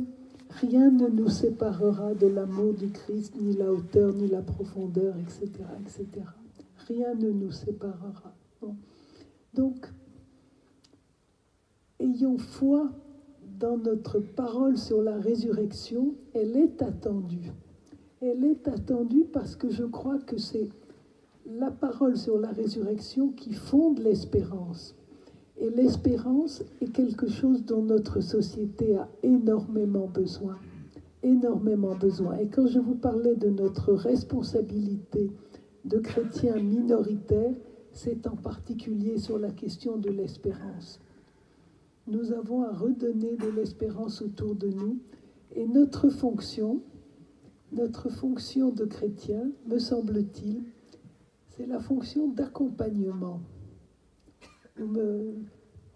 rien ne nous séparera de l'amour du Christ, ni la hauteur, ni la profondeur, etc., etc. Rien ne nous séparera. Bon. Donc, ayons foi dans notre parole sur la résurrection, elle est attendue. Elle est attendue parce que je crois que c'est la parole sur la résurrection qui fonde l'espérance. Et l'espérance est quelque chose dont notre société a énormément besoin. Énormément besoin. Et quand je vous parlais de notre responsabilité de chrétiens minoritaires, c'est en particulier sur la question de l'espérance. Nous avons à redonner de l'espérance autour de nous. Et notre fonction de chrétien, me semble-t-il, c'est la fonction d'accompagnement.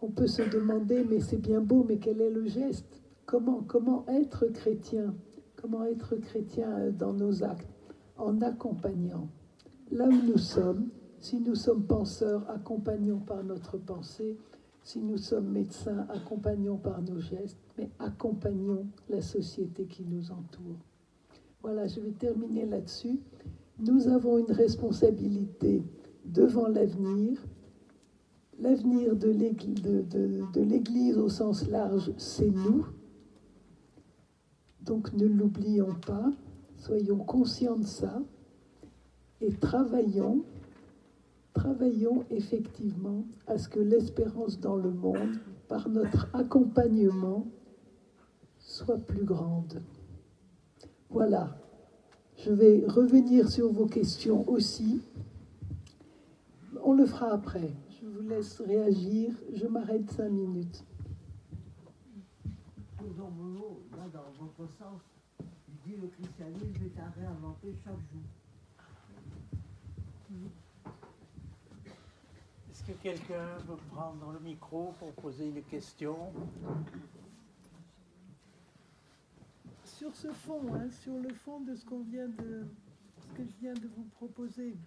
On peut se demander, mais c'est bien beau, mais quel est le geste? Comment être chrétien? Comment être chrétien dans nos actes? En accompagnant. Là où nous sommes, si nous sommes penseurs, accompagnons par notre pensée. Si nous sommes médecins, accompagnons par nos gestes, mais accompagnons la société qui nous entoure. Voilà, je vais terminer là-dessus. Nous avons une responsabilité devant l'avenir. L'avenir de l'Église au sens large, c'est nous. Donc ne l'oublions pas, soyons conscients de ça et travaillons effectivement à ce que l'espérance dans le monde, par notre accompagnement, soit plus grande. Voilà, je vais revenir sur vos questions aussi. On le fera après. Je vous laisse réagir. Je m'arrête 5 minutes. Dans Monod, là, dans votre sens, il dit le christianisme est à réinventer chaque jour. Est-ce que quelqu'un veut prendre le micro pour poser une question? Sur ce fond, sur le fond de ce que je viens de vous proposer.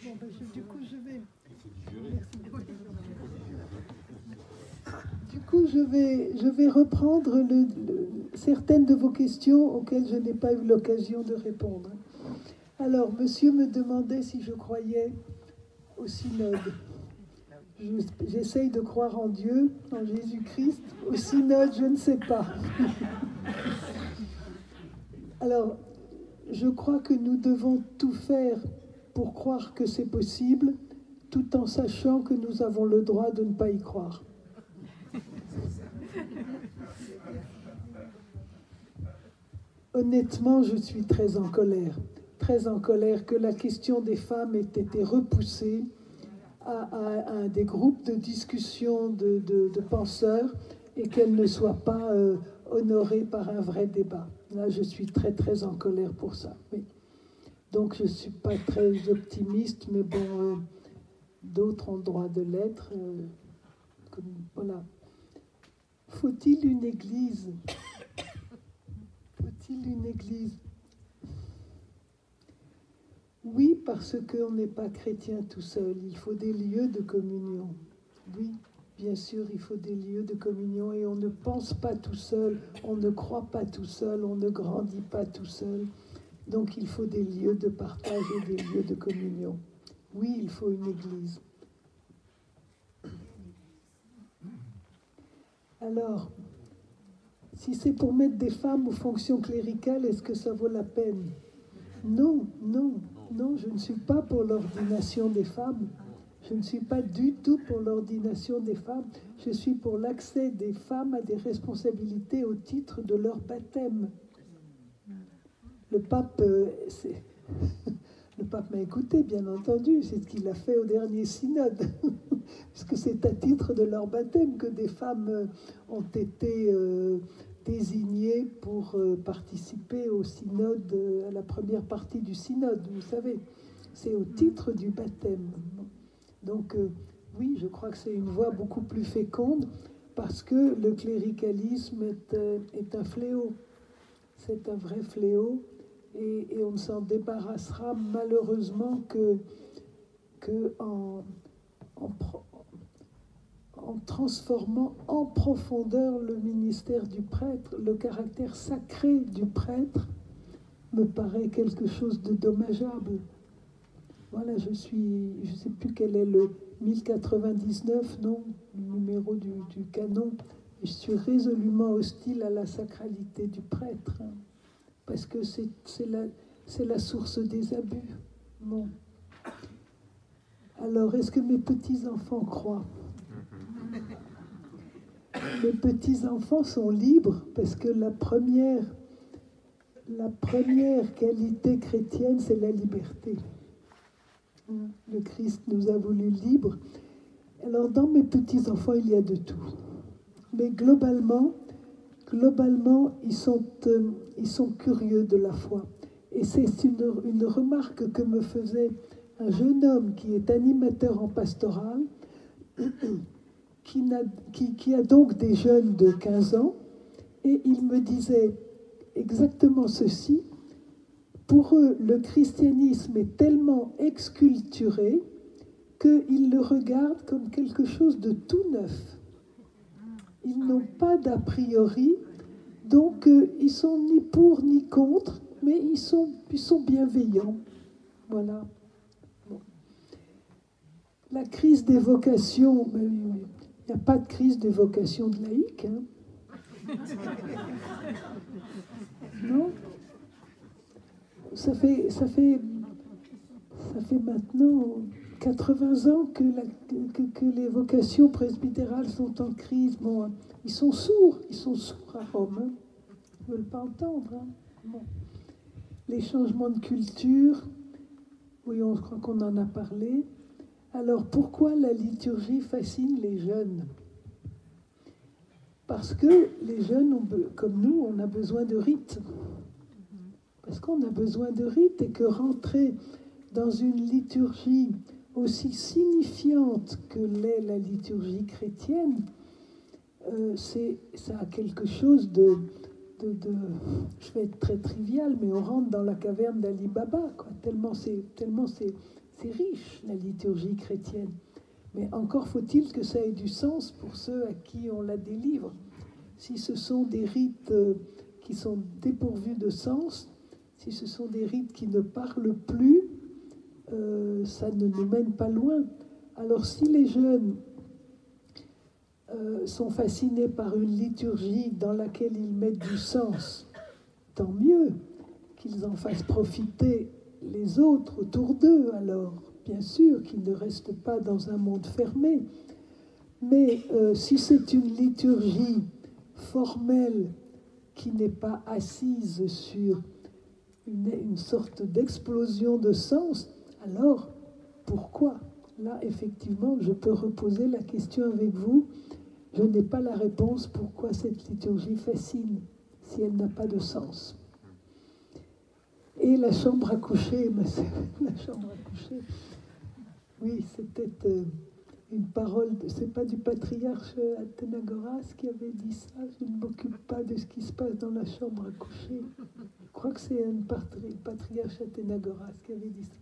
Bon, du coup, je vais. Du coup, je vais reprendre certaines de vos questions auxquelles je n'ai pas eu l'occasion de répondre. Alors, monsieur me demandait si je croyais au synode. J'essaye de croire en Dieu, en Jésus-Christ. Au synode, je ne sais pas. Alors, je crois que nous devons tout faire pour croire que c'est possible, tout en sachant que nous avons le droit de ne pas y croire. Honnêtement, je suis très en colère que la question des femmes ait été repoussée à des groupes de discussion de penseurs et qu'elle ne soit pas honorée par un vrai débat. Là, je suis très en colère pour ça. Mais, donc, je ne suis pas très optimiste, mais bon, d'autres ont le droit de l'être. Voilà. Faut-il une église? Faut-il une église? Oui, parce qu'on n'est pas chrétien tout seul. Il faut des lieux de communion. Oui, bien sûr, il faut des lieux de communion. Et on ne pense pas tout seul, on ne croit pas tout seul, on ne grandit pas tout seul. Donc il faut des lieux de partage et des lieux de communion. Oui, il faut une église. Alors, si c'est pour mettre des femmes aux fonctions cléricales, est-ce que ça vaut la peine? Non, je ne suis pas pour l'ordination des femmes. Je ne suis pas du tout pour l'ordination des femmes. Je suis pour l'accès des femmes à des responsabilités au titre de leur baptême. Le pape m'a écouté, bien entendu. C'est ce qu'il a fait au dernier synode. Puisque c'est à titre de leur baptême que des femmes ont été désignées pour participer au synode, à la première partie du synode, vous savez. C'est au titre du baptême. Donc, oui, je crois que c'est une voie beaucoup plus féconde parce que le cléricalisme est un fléau. C'est un vrai fléau et on ne s'en débarrassera malheureusement que en transformant en profondeur le ministère du prêtre. Le caractère sacré du prêtre me paraît quelque chose de dommageable. Voilà, je ne sais plus quel est le 1099, non, le numéro du canon. Je suis résolument hostile à la sacralité du prêtre, parce que c'est la source des abus. Bon. Alors, est-ce que mes petits-enfants croient? Mes petits-enfants sont libres, parce que la première qualité chrétienne, c'est la liberté. Le Christ nous a voulu libres. Alors, dans mes petits-enfants, il y a de tout. Mais globalement, ils sont curieux de la foi. Et c'est une remarque que me faisait un jeune homme qui est animateur en pastoral, qui a donc des jeunes de 15 ans, et il me disait exactement ceci. Pour eux, le christianisme est tellement exculturé qu'ils le regardent comme quelque chose de tout neuf. Ils n'ont pas d'a priori, donc ils sont ni pour ni contre, mais ils sont bienveillants. Voilà. Bon. La crise des vocations, il n'y a pas de crise des vocations de laïcs. Hein. Non ? Ça fait maintenant 80 ans que les vocations presbytérales sont en crise. Bon, ils sont sourds à Rome. Hein. Ils ne veulent pas entendre. Hein. Bon. Les changements de culture, oui, je crois qu'on en a parlé. Alors, pourquoi la liturgie fascine les jeunes ? Parce que les jeunes, comme nous, on a besoin de rites. Parce qu'on a besoin de rites et que rentrer dans une liturgie aussi signifiante que l'est la liturgie chrétienne, ça a quelque chose de... Je vais être très trivial, mais on rentre dans la caverne d'Ali Baba, quoi, tellement c'est riche, la liturgie chrétienne. Mais encore faut-il que ça ait du sens pour ceux à qui on la délivre. Si ce sont des rites qui sont dépourvus de sens, si ce sont des rites qui ne parlent plus, ça ne nous mène pas loin. Alors si les jeunes sont fascinés par une liturgie dans laquelle ils mettent du sens, tant mieux qu'ils en fassent profiter les autres autour d'eux, alors bien sûr qu'ils ne restent pas dans un monde fermé. Mais si c'est une liturgie formelle qui n'est pas assise sur une sorte d'explosion de sens, alors pourquoi ? Là, effectivement, je peux reposer la question avec vous. Je n'ai pas la réponse pourquoi cette liturgie fascine si elle n'a pas de sens. Et la chambre à coucher, la chambre à coucher, oui, c'était une parole, c'est pas du patriarche Athénagoras qui avait dit ça, je ne m'occupe pas de ce qui se passe dans la chambre à coucher. Je crois que c'est un patriarche Athénagoras qui avait dit ça.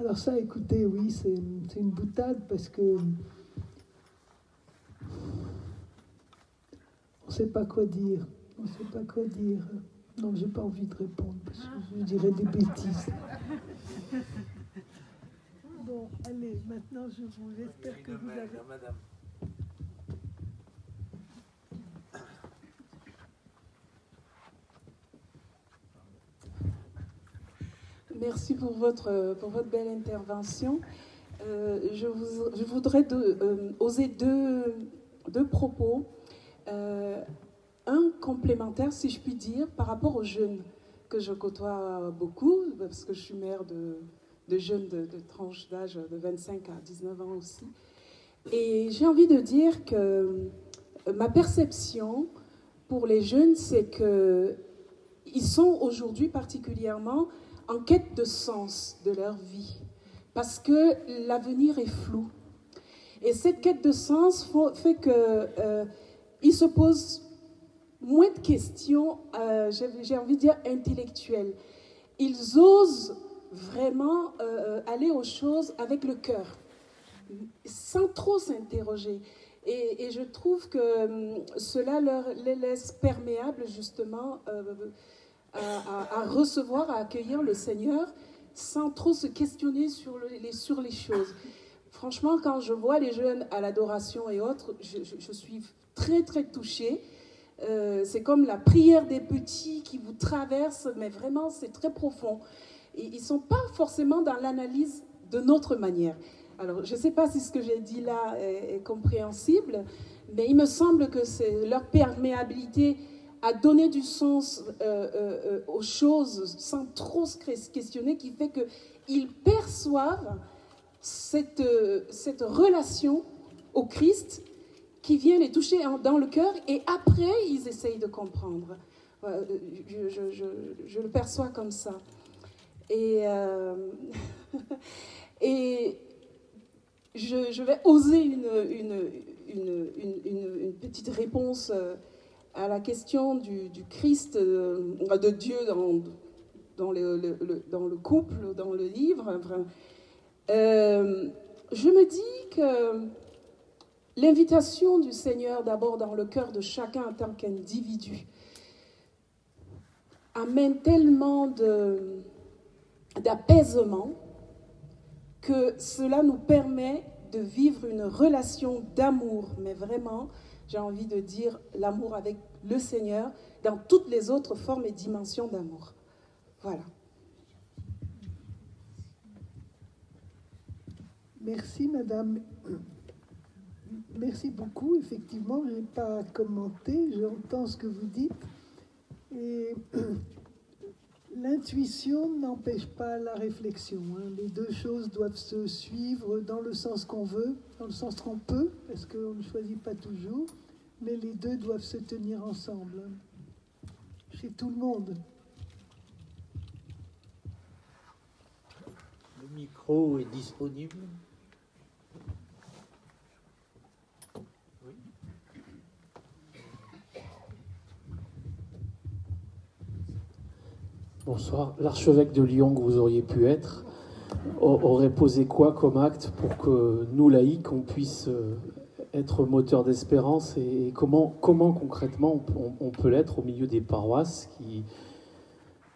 Alors ça, écoutez, oui, c'est une boutade parce que on ne sait pas quoi dire. On ne sait pas quoi dire. Non, j'ai pas envie de répondre parce que je dirais des bêtises. Bon, allez, maintenant, j'espère que vous avez... Madame. Merci pour votre belle intervention. Je voudrais oser deux propos. Un complémentaire, si je puis dire, par rapport aux jeunes que je côtoie beaucoup, parce que je suis mère de jeunes de tranche d'âge de 25 à 19 ans aussi. Et j'ai envie de dire que ma perception pour les jeunes, c'est qu'ils sont aujourd'hui particulièrement en quête de sens de leur vie, parce que l'avenir est flou. Et cette quête de sens fait qu'ils se posent moins de questions, j'ai envie de dire intellectuelles. Ils osent vraiment aller aux choses avec le cœur, sans trop s'interroger. Et je trouve que cela les laisse perméables justement à recevoir, à accueillir le Seigneur sans trop se questionner sur les choses. Franchement, quand je vois les jeunes à l'adoration et autres, je suis très très touchée. C'est comme la prière des petits qui vous traverse, mais vraiment c'est très profond. Et ils ne sont pas forcément dans l'analyse de notre manière. Alors, je ne sais pas si ce que j'ai dit là est compréhensible, mais il me semble que c'est leur perméabilité à donner du sens aux choses sans trop se questionner qui fait qu'ils perçoivent cette relation au Christ qui vient les toucher dans le cœur et après ils essayent de comprendre. Je le perçois comme ça. Et, et je vais oser une petite réponse à la question du Christ, de Dieu dans le couple, dans le livre. Je me dis que l'invitation du Seigneur, d'abord dans le cœur de chacun en tant qu'individu, amène tellement d'apaisement que cela nous permet de vivre une relation d'amour, mais vraiment, j'ai envie de dire l'amour avec le Seigneur dans toutes les autres formes et dimensions d'amour. Voilà. Merci, madame. Merci beaucoup. Effectivement, je n'ai pas commenté, j'entends ce que vous dites. Et l'intuition n'empêche pas la réflexion. Les deux choses doivent se suivre dans le sens qu'on veut, dans le sens qu'on peut, parce qu'on ne choisit pas toujours, mais les deux doivent se tenir ensemble, chez tout le monde. Le micro est disponible. Bonsoir. L'archevêque de Lyon que vous auriez pu être aurait posé quoi comme acte pour que nous, laïcs, on puisse être moteur d'espérance et comment concrètement on peut l'être au milieu des paroisses qui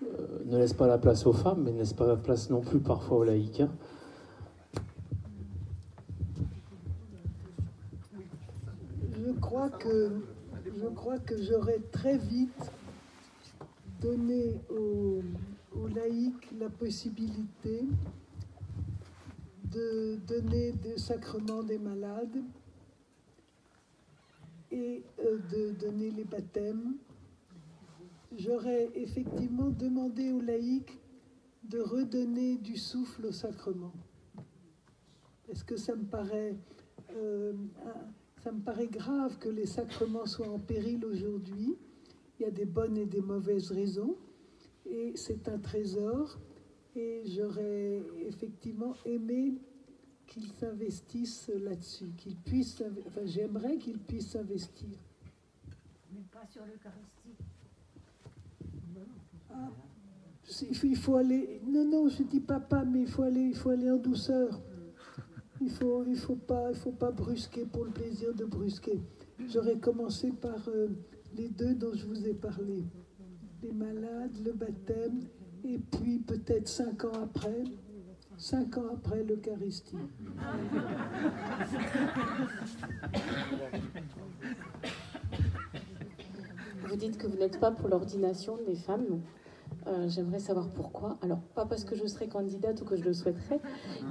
ne laissent pas la place aux femmes, mais ne laissent pas la place non plus parfois aux laïcs, hein. Je crois que j'aurais très vite donné aux laïcs la possibilité de donner des sacrements des malades et de donner les baptêmes. J'aurais effectivement demandé aux laïcs de redonner du souffle au sacrement. Est-ce que ça me paraît grave que les sacrements soient en péril aujourd'hui? Il y a des bonnes et des mauvaises raisons, et c'est un trésor, et j'aurais effectivement aimé qu'ils s'investissent là-dessus, j'aimerais qu'ils puissent s'investir. Mais pas sur l'Eucharistie. Ah, il faut aller. Non, je dis pas, mais il faut aller en douceur. Il faut pas brusquer pour le plaisir de brusquer. J'aurais commencé par les deux dont je vous ai parlé, les malades, le baptême, et puis peut-être 5 ans après l'Eucharistie. Vous dites que vous n'êtes pas pour l'ordination des femmes. J'aimerais savoir pourquoi. Alors, pas parce que je serais candidate ou que je le souhaiterais,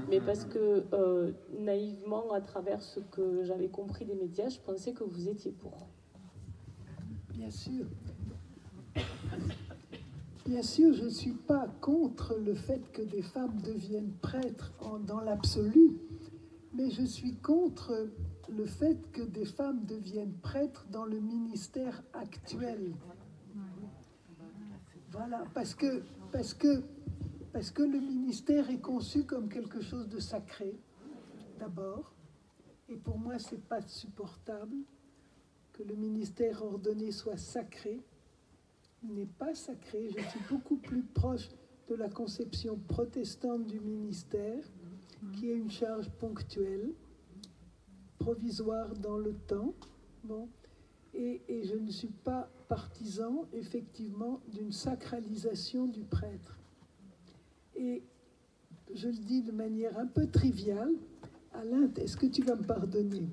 mais parce que naïvement, à travers ce que j'avais compris des médias, je pensais que vous étiez pour. Bien sûr. Bien sûr, je ne suis pas contre le fait que des femmes deviennent prêtres dans l'absolu, mais je suis contre le fait que des femmes deviennent prêtres dans le ministère actuel. Voilà, parce que le ministère est conçu comme quelque chose de sacré, d'abord, et pour moi, ce n'est pas supportable que le ministère ordonné soit sacré. Il n'est pas sacré. Je suis beaucoup plus proche de la conception protestante du ministère, qui est une charge ponctuelle, provisoire dans le temps. Bon. Et je ne suis pas partisan, effectivement, d'une sacralisation du prêtre. Et je le dis de manière un peu triviale. Alain, est-ce que tu vas me pardonner?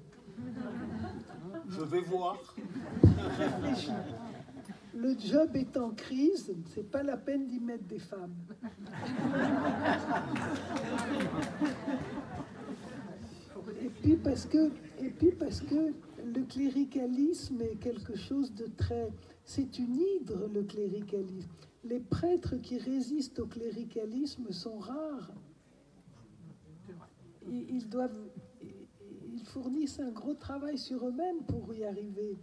Je vais voir. Le job est en crise, c'est pas la peine d'y mettre des femmes. Et puis parce que le cléricalisme est quelque chose de très... C'est une hydre, le cléricalisme. Les prêtres qui résistent au cléricalisme sont rares. Il fournissent un gros travail sur eux-mêmes pour y arriver.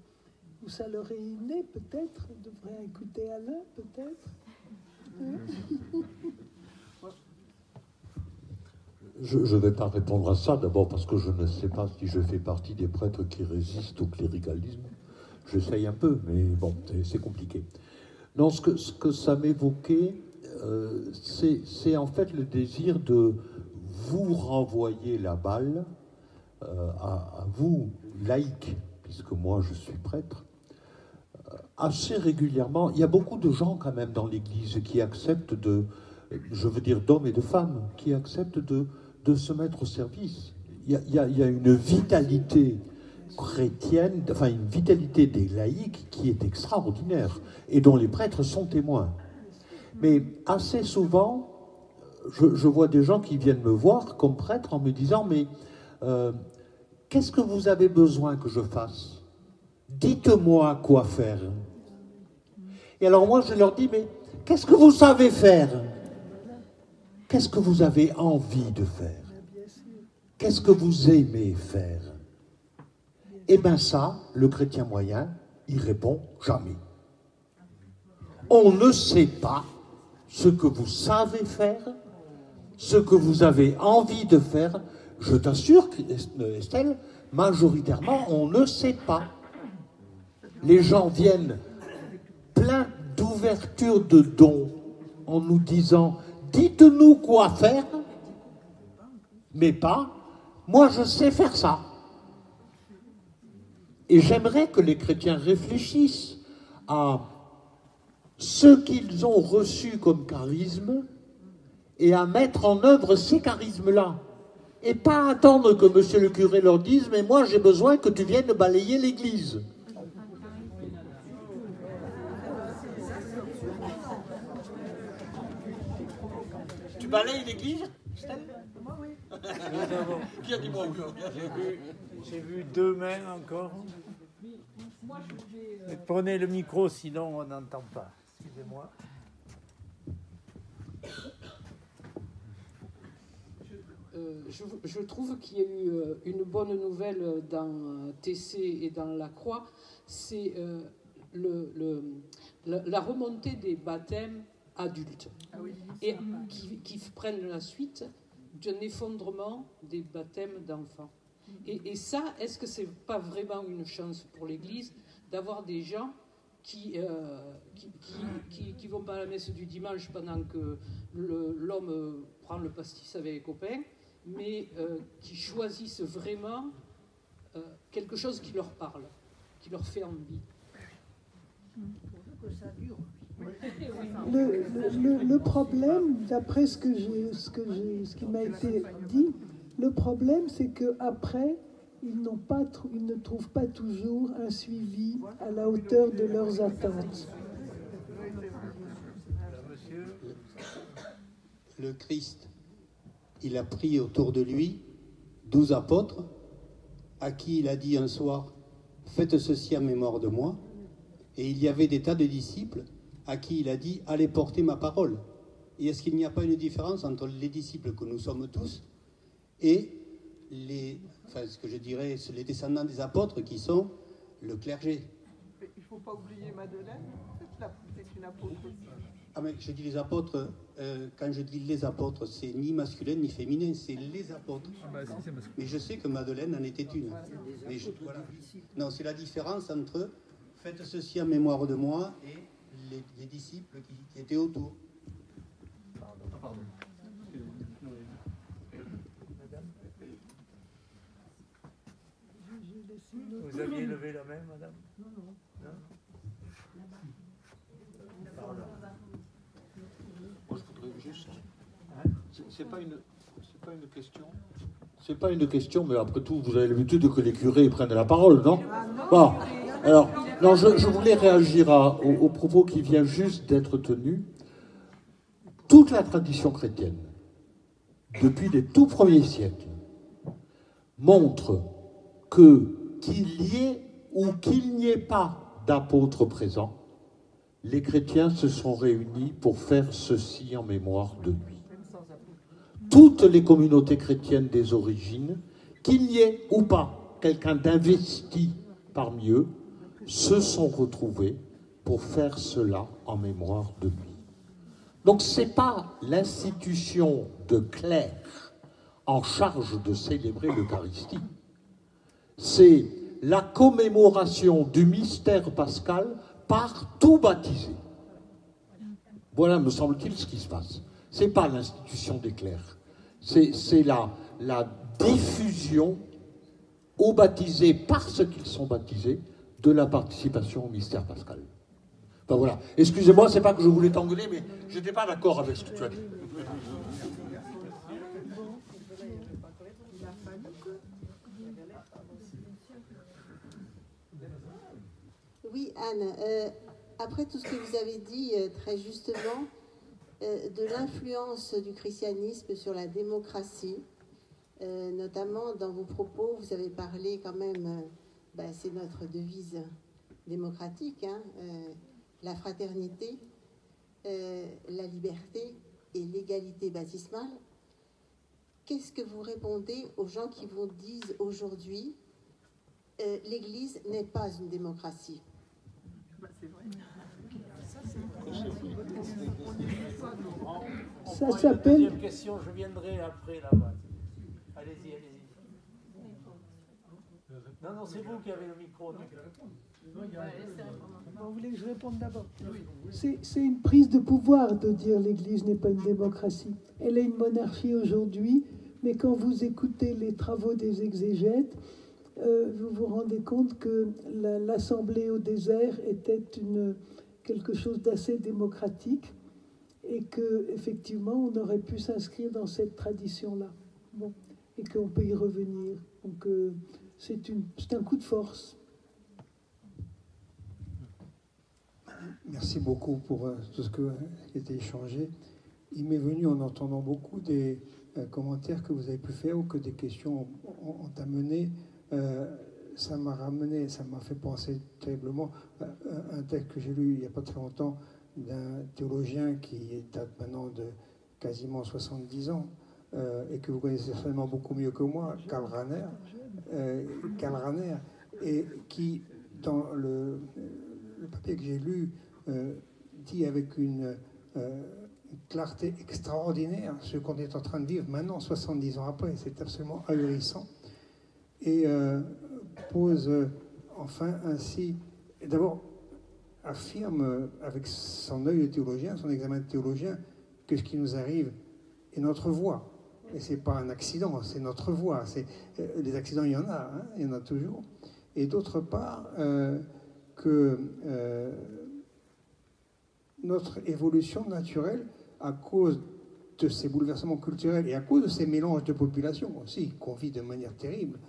Ou ça leur est inné, peut-être. On devrait écouter Alain, peut-être. Je ne vais pas répondre à ça, d'abord parce que je ne sais pas si je fais partie des prêtres qui résistent au cléricalisme. J'essaye un peu, mais bon, c'est compliqué. Non, ce que ça m'évoquait, c'est en fait le désir de vous renvoyer la balle, à vous, laïcs, puisque moi je suis prêtre, assez régulièrement. Il y a beaucoup de gens quand même dans l'Église qui acceptent je veux dire d'hommes et de femmes, qui acceptent de se mettre au service. Il y a une vitalité chrétienne, enfin une vitalité des laïcs qui est extraordinaire et dont les prêtres sont témoins. Mais assez souvent, je vois des gens qui viennent me voir comme prêtre en me disant « Mais qu'est-ce que vous avez besoin que je fasse? Dites-moi quoi faire. » Et alors moi je leur dis « Mais qu'est-ce que vous savez faire? Qu'est-ce que vous avez envie de faire? Qu'est-ce que vous aimez faire ?» Eh bien ça, le chrétien moyen, il répond jamais. On ne sait pas ce que vous savez faire, ce que vous avez envie de faire. Je t'assure, Estelle, majoritairement, on ne sait pas. Les gens viennent pleins d'ouverture de dons en nous disant « Dites-nous quoi faire », mais pas « Moi, je sais faire ça ». Et j'aimerais que les chrétiens réfléchissent à ce qu'ils ont reçu comme charisme et à mettre en œuvre ces charismes-là. Et pas attendre que monsieur le curé leur dise « Mais moi, j'ai besoin que tu viennes balayer l'église ». Tu balayes l'église, Estelle? Moi, oui. Qui a dit moi oui? J'ai vu deux mains encore. Mais prenez le micro, sinon on n'entend pas. Excusez-moi. Je trouve qu'il y a eu une bonne nouvelle dans TC et dans la Croix, c'est la remontée des baptêmes adultes, et qui prennent la suite d'un effondrement des baptêmes d'enfants. Et ça, est-ce que c'est pas vraiment une chance pour l'Église d'avoir des gens qui vont pas à la messe du dimanche pendant que l'homme prend le pastis avec les copains, mais qui choisissent vraiment quelque chose qui leur parle, qui leur fait envie. Le problème, d'après ce qui m'a été dit, le problème, c'est qu'après, ils ne trouvent pas toujours un suivi à la hauteur de leurs attentes. Le Christ, il a pris autour de lui 12 apôtres, à qui il a dit un soir « Faites ceci en mémoire de moi ». Et il y avait des tas de disciples à qui il a dit « Allez porter ma parole ». Et est-ce qu'il n'y a pas une différence entre les disciples que nous sommes tous et ce que je dirais, les descendants des apôtres qui sont le clergé? Il ne faut pas oublier Madeleine, c'est une apôtre aussi. Ah mais je dis les apôtres, quand je dis les apôtres, c'est ni masculin ni féminin, c'est les apôtres. Mais je sais que Madeleine en était une. Mais voilà. Non, c'est la différence entre faites ceci en mémoire de moi et les disciples qui étaient autour. Pardon. Vous aviez levé la main, madame? Non. Pardon. Moi, je voudrais juste... C'est pas une question. C'est pas une question, mais après tout, vous avez l'habitude que les curés prennent la parole, non? Bon, alors, non, je voulais réagir au propos qui vient juste d'être tenu. Toute la tradition chrétienne, depuis les tout premiers siècles, montre qu'il y ait ou qu'il n'y ait pas d'apôtres présents, les chrétiens se sont réunis pour faire ceci en mémoire de lui. Toutes les communautés chrétiennes des origines, qu'il y ait ou pas quelqu'un d'investi parmi eux, se sont retrouvés pour faire cela en mémoire de lui. Donc ce n'est pas l'institution de clercs en charge de célébrer l'Eucharistie, c'est la commémoration du mystère pascal par tout baptisé. Voilà, me semble-t-il, ce qui se passe. Ce n'est pas l'institution des clercs, c'est la diffusion aux baptisés, parce qu'ils sont baptisés, de la participation au mystère pascal. Ben voilà. Excusez-moi, c'est pas que je voulais t'engueuler, mais je n'étais pas d'accord avec ce que tu as dit. Oui, Anne, après tout ce que vous avez dit très justement, de l'influence du christianisme sur la démocratie, notamment dans vos propos, vous avez parlé quand même, c'est notre devise démocratique, hein, la fraternité, la liberté et l'égalité baptismale. Qu'est-ce que vous répondez aux gens qui vous disent aujourd'hui l'Église n'est pas une démocratie? C'est vrai. Ça s'appelle... Deuxième question, je viendrai après là-bas. Allez-y, allez-y. Non, c'est vous qui avez le micro. Vous voulez que je réponde d'abord? C'est une prise de pouvoir de dire l'Église n'est pas une démocratie. Elle est une monarchie aujourd'hui, mais quand vous écoutez les travaux des exégètes, vous vous rendez compte que l'Assemblée au désert était quelque chose d'assez démocratique et qu'effectivement, on aurait pu s'inscrire dans cette tradition-là. Bon, et qu'on peut y revenir. Donc, c'est un coup de force. Merci beaucoup pour tout ce qui a été échangé. Il m'est venu en entendant beaucoup des commentaires que vous avez pu faire ou que des questions ont amené. Ça m'a fait penser terriblement à un texte que j'ai lu il n'y a pas très longtemps d'un théologien qui date maintenant de quasiment 70 ans et que vous connaissez certainement beaucoup mieux que moi, Karl Rahner, et qui, dans le papier que j'ai lu, dit avec une clarté extraordinaire ce qu'on est en train de vivre maintenant, 70 ans après. C'est absolument ahurissant. Et pose enfin ainsi, d'abord affirme avec son œil de théologien, son examen de théologien, que ce qui nous arrive est notre voie. Et ce n'est pas un accident, c'est notre voie. Les accidents, il y en a, hein, il y en a toujours. Et d'autre part, que notre évolution naturelle, à cause de ces bouleversements culturels et à cause de ces mélanges de populations aussi, qu'on vit de manière terrible,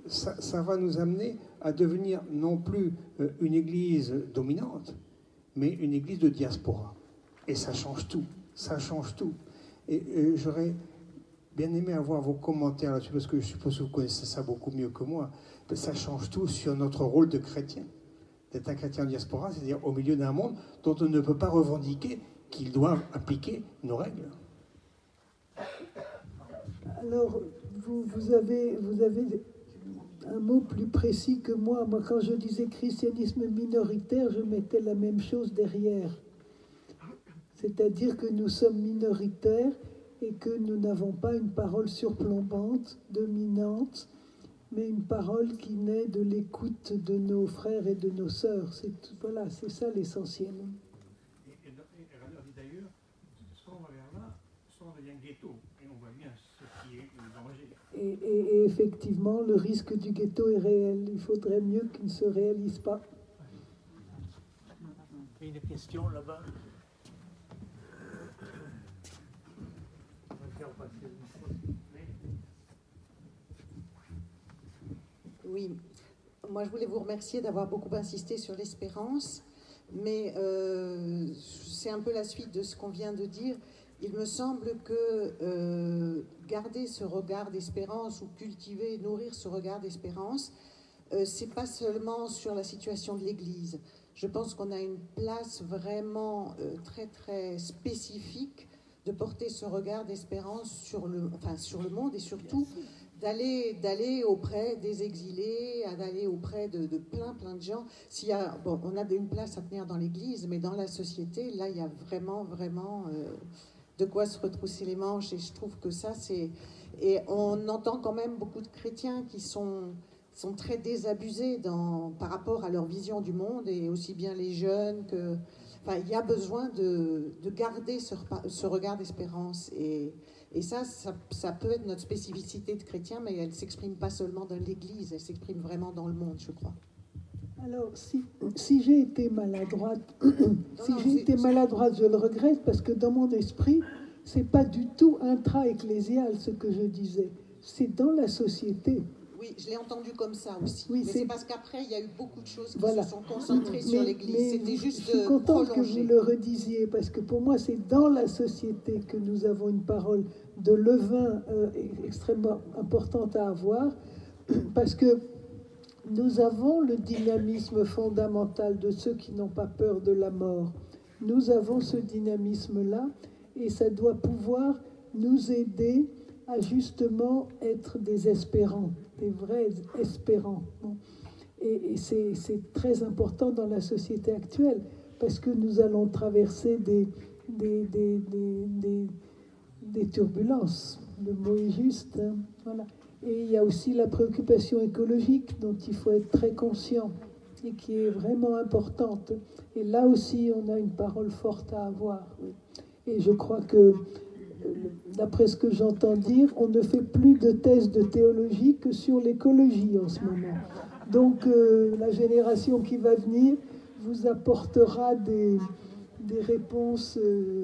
ça va nous amener à devenir non plus une église dominante, mais une église de diaspora. Et ça change tout, ça change tout. Et j'aurais bien aimé avoir vos commentaires là-dessus, parce que je suppose que vous connaissez ça beaucoup mieux que moi. Ça change tout sur notre rôle de chrétien. D'être un chrétien en diaspora, c'est-à-dire au milieu d'un monde dont on ne peut pas revendiquer qu'ils doivent appliquer nos règles. Alors, vous avez un mot plus précis que moi. Moi, quand je disais christianisme minoritaire, je mettais la même chose derrière. C'est-à-dire que nous sommes minoritaires et que nous n'avons pas une parole surplombante, dominante, mais une parole qui naît de l'écoute de nos frères et de nos sœurs. Voilà, c'est ça l'essentiel. Et d'ailleurs, soit on va vers là, soit on devient ghetto. Et on voit bien ce qui est le danger. Et effectivement, le risque du ghetto est réel. Il faudrait mieux qu'il ne se réalise pas. Une question là-bas. Oui, moi je voulais vous remercier d'avoir beaucoup insisté sur l'espérance, mais c'est un peu la suite de ce qu'on vient de dire. Il me semble que garder ce regard d'espérance ou cultiver, nourrir ce regard d'espérance, c'est pas seulement sur la situation de l'Église. Je pense qu'on a une place vraiment très très spécifique de porter ce regard d'espérance sur le monde et surtout d'aller auprès des exilés, d'aller auprès de plein de gens. On a une place à tenir dans l'Église, mais dans la société, là, il y a vraiment de quoi se retrousser les manches. Et je trouve que ça, c'est... Et on entend quand même beaucoup de chrétiens qui sont très désabusés par rapport à leur vision du monde, et aussi bien les jeunes que... Enfin, il y a besoin de garder ce regard d'espérance. Et ça peut être notre spécificité de chrétien, mais elle ne s'exprime pas seulement dans l'Église, elle s'exprime vraiment dans le monde, je crois. Alors, si j'ai été maladroite, je le regrette, parce que dans mon esprit, c'est pas du tout intra-ecclésial ce que je disais. C'est dans la société. Oui, je l'ai entendu comme ça aussi. Oui, mais c'est parce qu'après, il y a eu beaucoup de choses qui se sont concentrées sur l'Église. C'était juste je suis contente que vous le redisiez, parce que pour moi, c'est dans la société que nous avons une parole de levain extrêmement importante à avoir, parce que nous avons le dynamisme fondamental de ceux qui n'ont pas peur de la mort. Nous avons ce dynamisme-là, et ça doit pouvoir nous aider à justement être des espérants, des vrais espérants. Et c'est très important dans la société actuelle, parce que nous allons traverser des turbulences. Le mot est juste. Hein, voilà. Et il y a aussi la préoccupation écologique dont il faut être très conscient et qui est vraiment importante. Et là aussi, on a une parole forte à avoir. Et je crois que, d'après ce que j'entends dire, on ne fait plus de thèse de théologie que sur l'écologie en ce moment. Donc, la génération qui va venir vous apportera des réponses,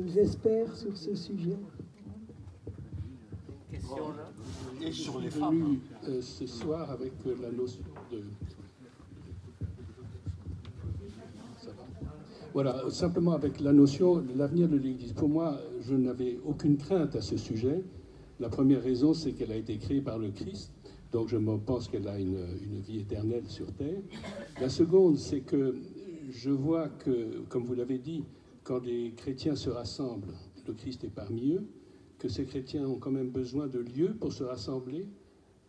j'espère, sur ce sujet. Question là. Et sur les femmes. Ce soir avec la notion de... Ça va. Voilà, simplement avec la notion de l'avenir de l'Église. Pour moi, je n'avais aucune crainte à ce sujet. La première raison, c'est qu'elle a été créée par le Christ. Donc je pense qu'elle a une vie éternelle sur Terre. La seconde, c'est que je vois que, comme vous l'avez dit, quand les chrétiens se rassemblent, le Christ est parmi eux, que ces chrétiens ont quand même besoin de lieux pour se rassembler,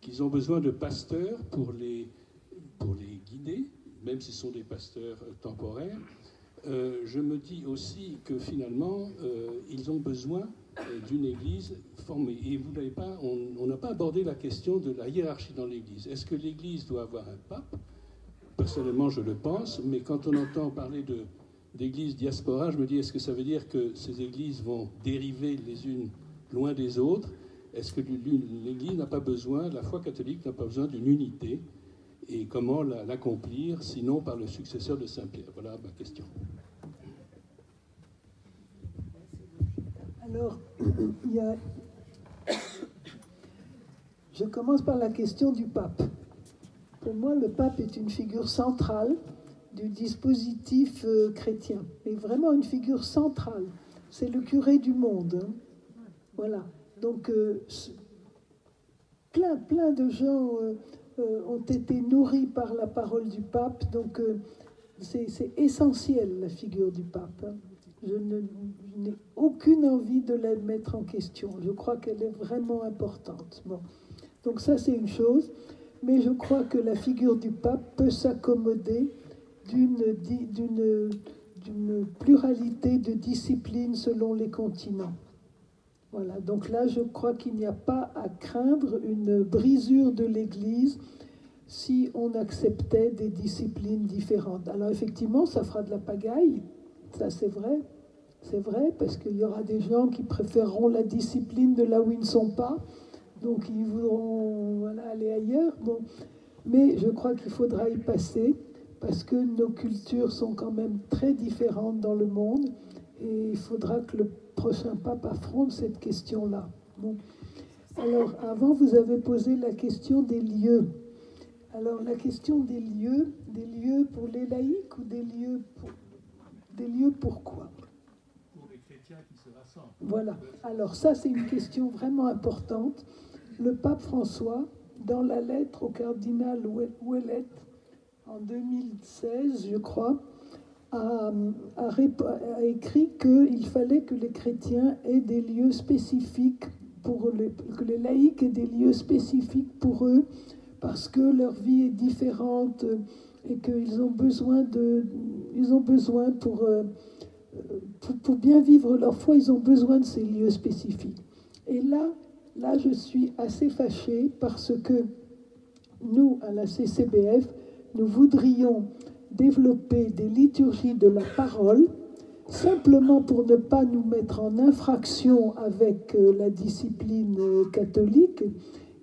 qu'ils ont besoin de pasteurs pour les guider, même si ce sont des pasteurs temporaires. Je me dis aussi que finalement, ils ont besoin d'une Église formée. Et vous n'avez pas, on n'a pas abordé la question de la hiérarchie dans l'Église. Est-ce que l'Église doit avoir un pape? Personnellement, je le pense, mais quand on entend parler d'église diaspora, je me dis, est-ce que ça veut dire que ces églises vont dériver les unes loin des autres? Est-ce que l'Église n'a pas besoin, la foi catholique n'a pas besoin d'une unité? Et comment l'accomplir, sinon par le successeur de Saint-Pierre? Voilà ma question. Alors, je commence par la question du pape. Pour moi, le pape est une figure centrale du dispositif chrétien, mais vraiment une figure centrale. C'est le curé du monde. Hein. Voilà. Donc, plein de gens ont été nourris par la parole du pape. Donc, c'est essentiel, la figure du pape. Hein. Je n'ai aucune envie de la mettre en question. Je crois qu'elle est vraiment importante. Bon. Donc ça, c'est une chose. Mais je crois que la figure du pape peut s'accommoder d'une pluralité de disciplines selon les continents. Voilà. Donc là, je crois qu'il n'y a pas à craindre une brisure de l'Église si on acceptait des disciplines différentes. Alors effectivement, ça fera de la pagaille. Ça, c'est vrai. C'est vrai, parce qu'il y aura des gens qui préféreront la discipline de là où ils ne sont pas. Donc, ils voudront aller ailleurs. Bon. Mais je crois qu'il faudra y passer, parce que nos cultures sont quand même très différentes dans le monde. Et il faudra que le prochain pape affronte cette question-là. Bon. Alors, avant, vous avez posé la question des lieux. Alors, la question des lieux pour les laïcs ou des lieux pourquoi? Pour les chrétiens qui se rassemblent. Voilà. Alors ça, c'est une question vraiment importante. Le pape François, dans la lettre au cardinal Ouellet, en 2016, je crois, a écrit qu'il fallait que les chrétiens aient des lieux spécifiques que les laïcs aient des lieux spécifiques pour eux, parce que leur vie est différente et qu'ils ont besoin pour bien vivre leur foi, ils ont besoin de ces lieux spécifiques. Et là, je suis assez fâchée parce que nous, à la CCBF, nous voudrions développer des liturgies de la parole, simplement pour ne pas nous mettre en infraction avec la discipline catholique,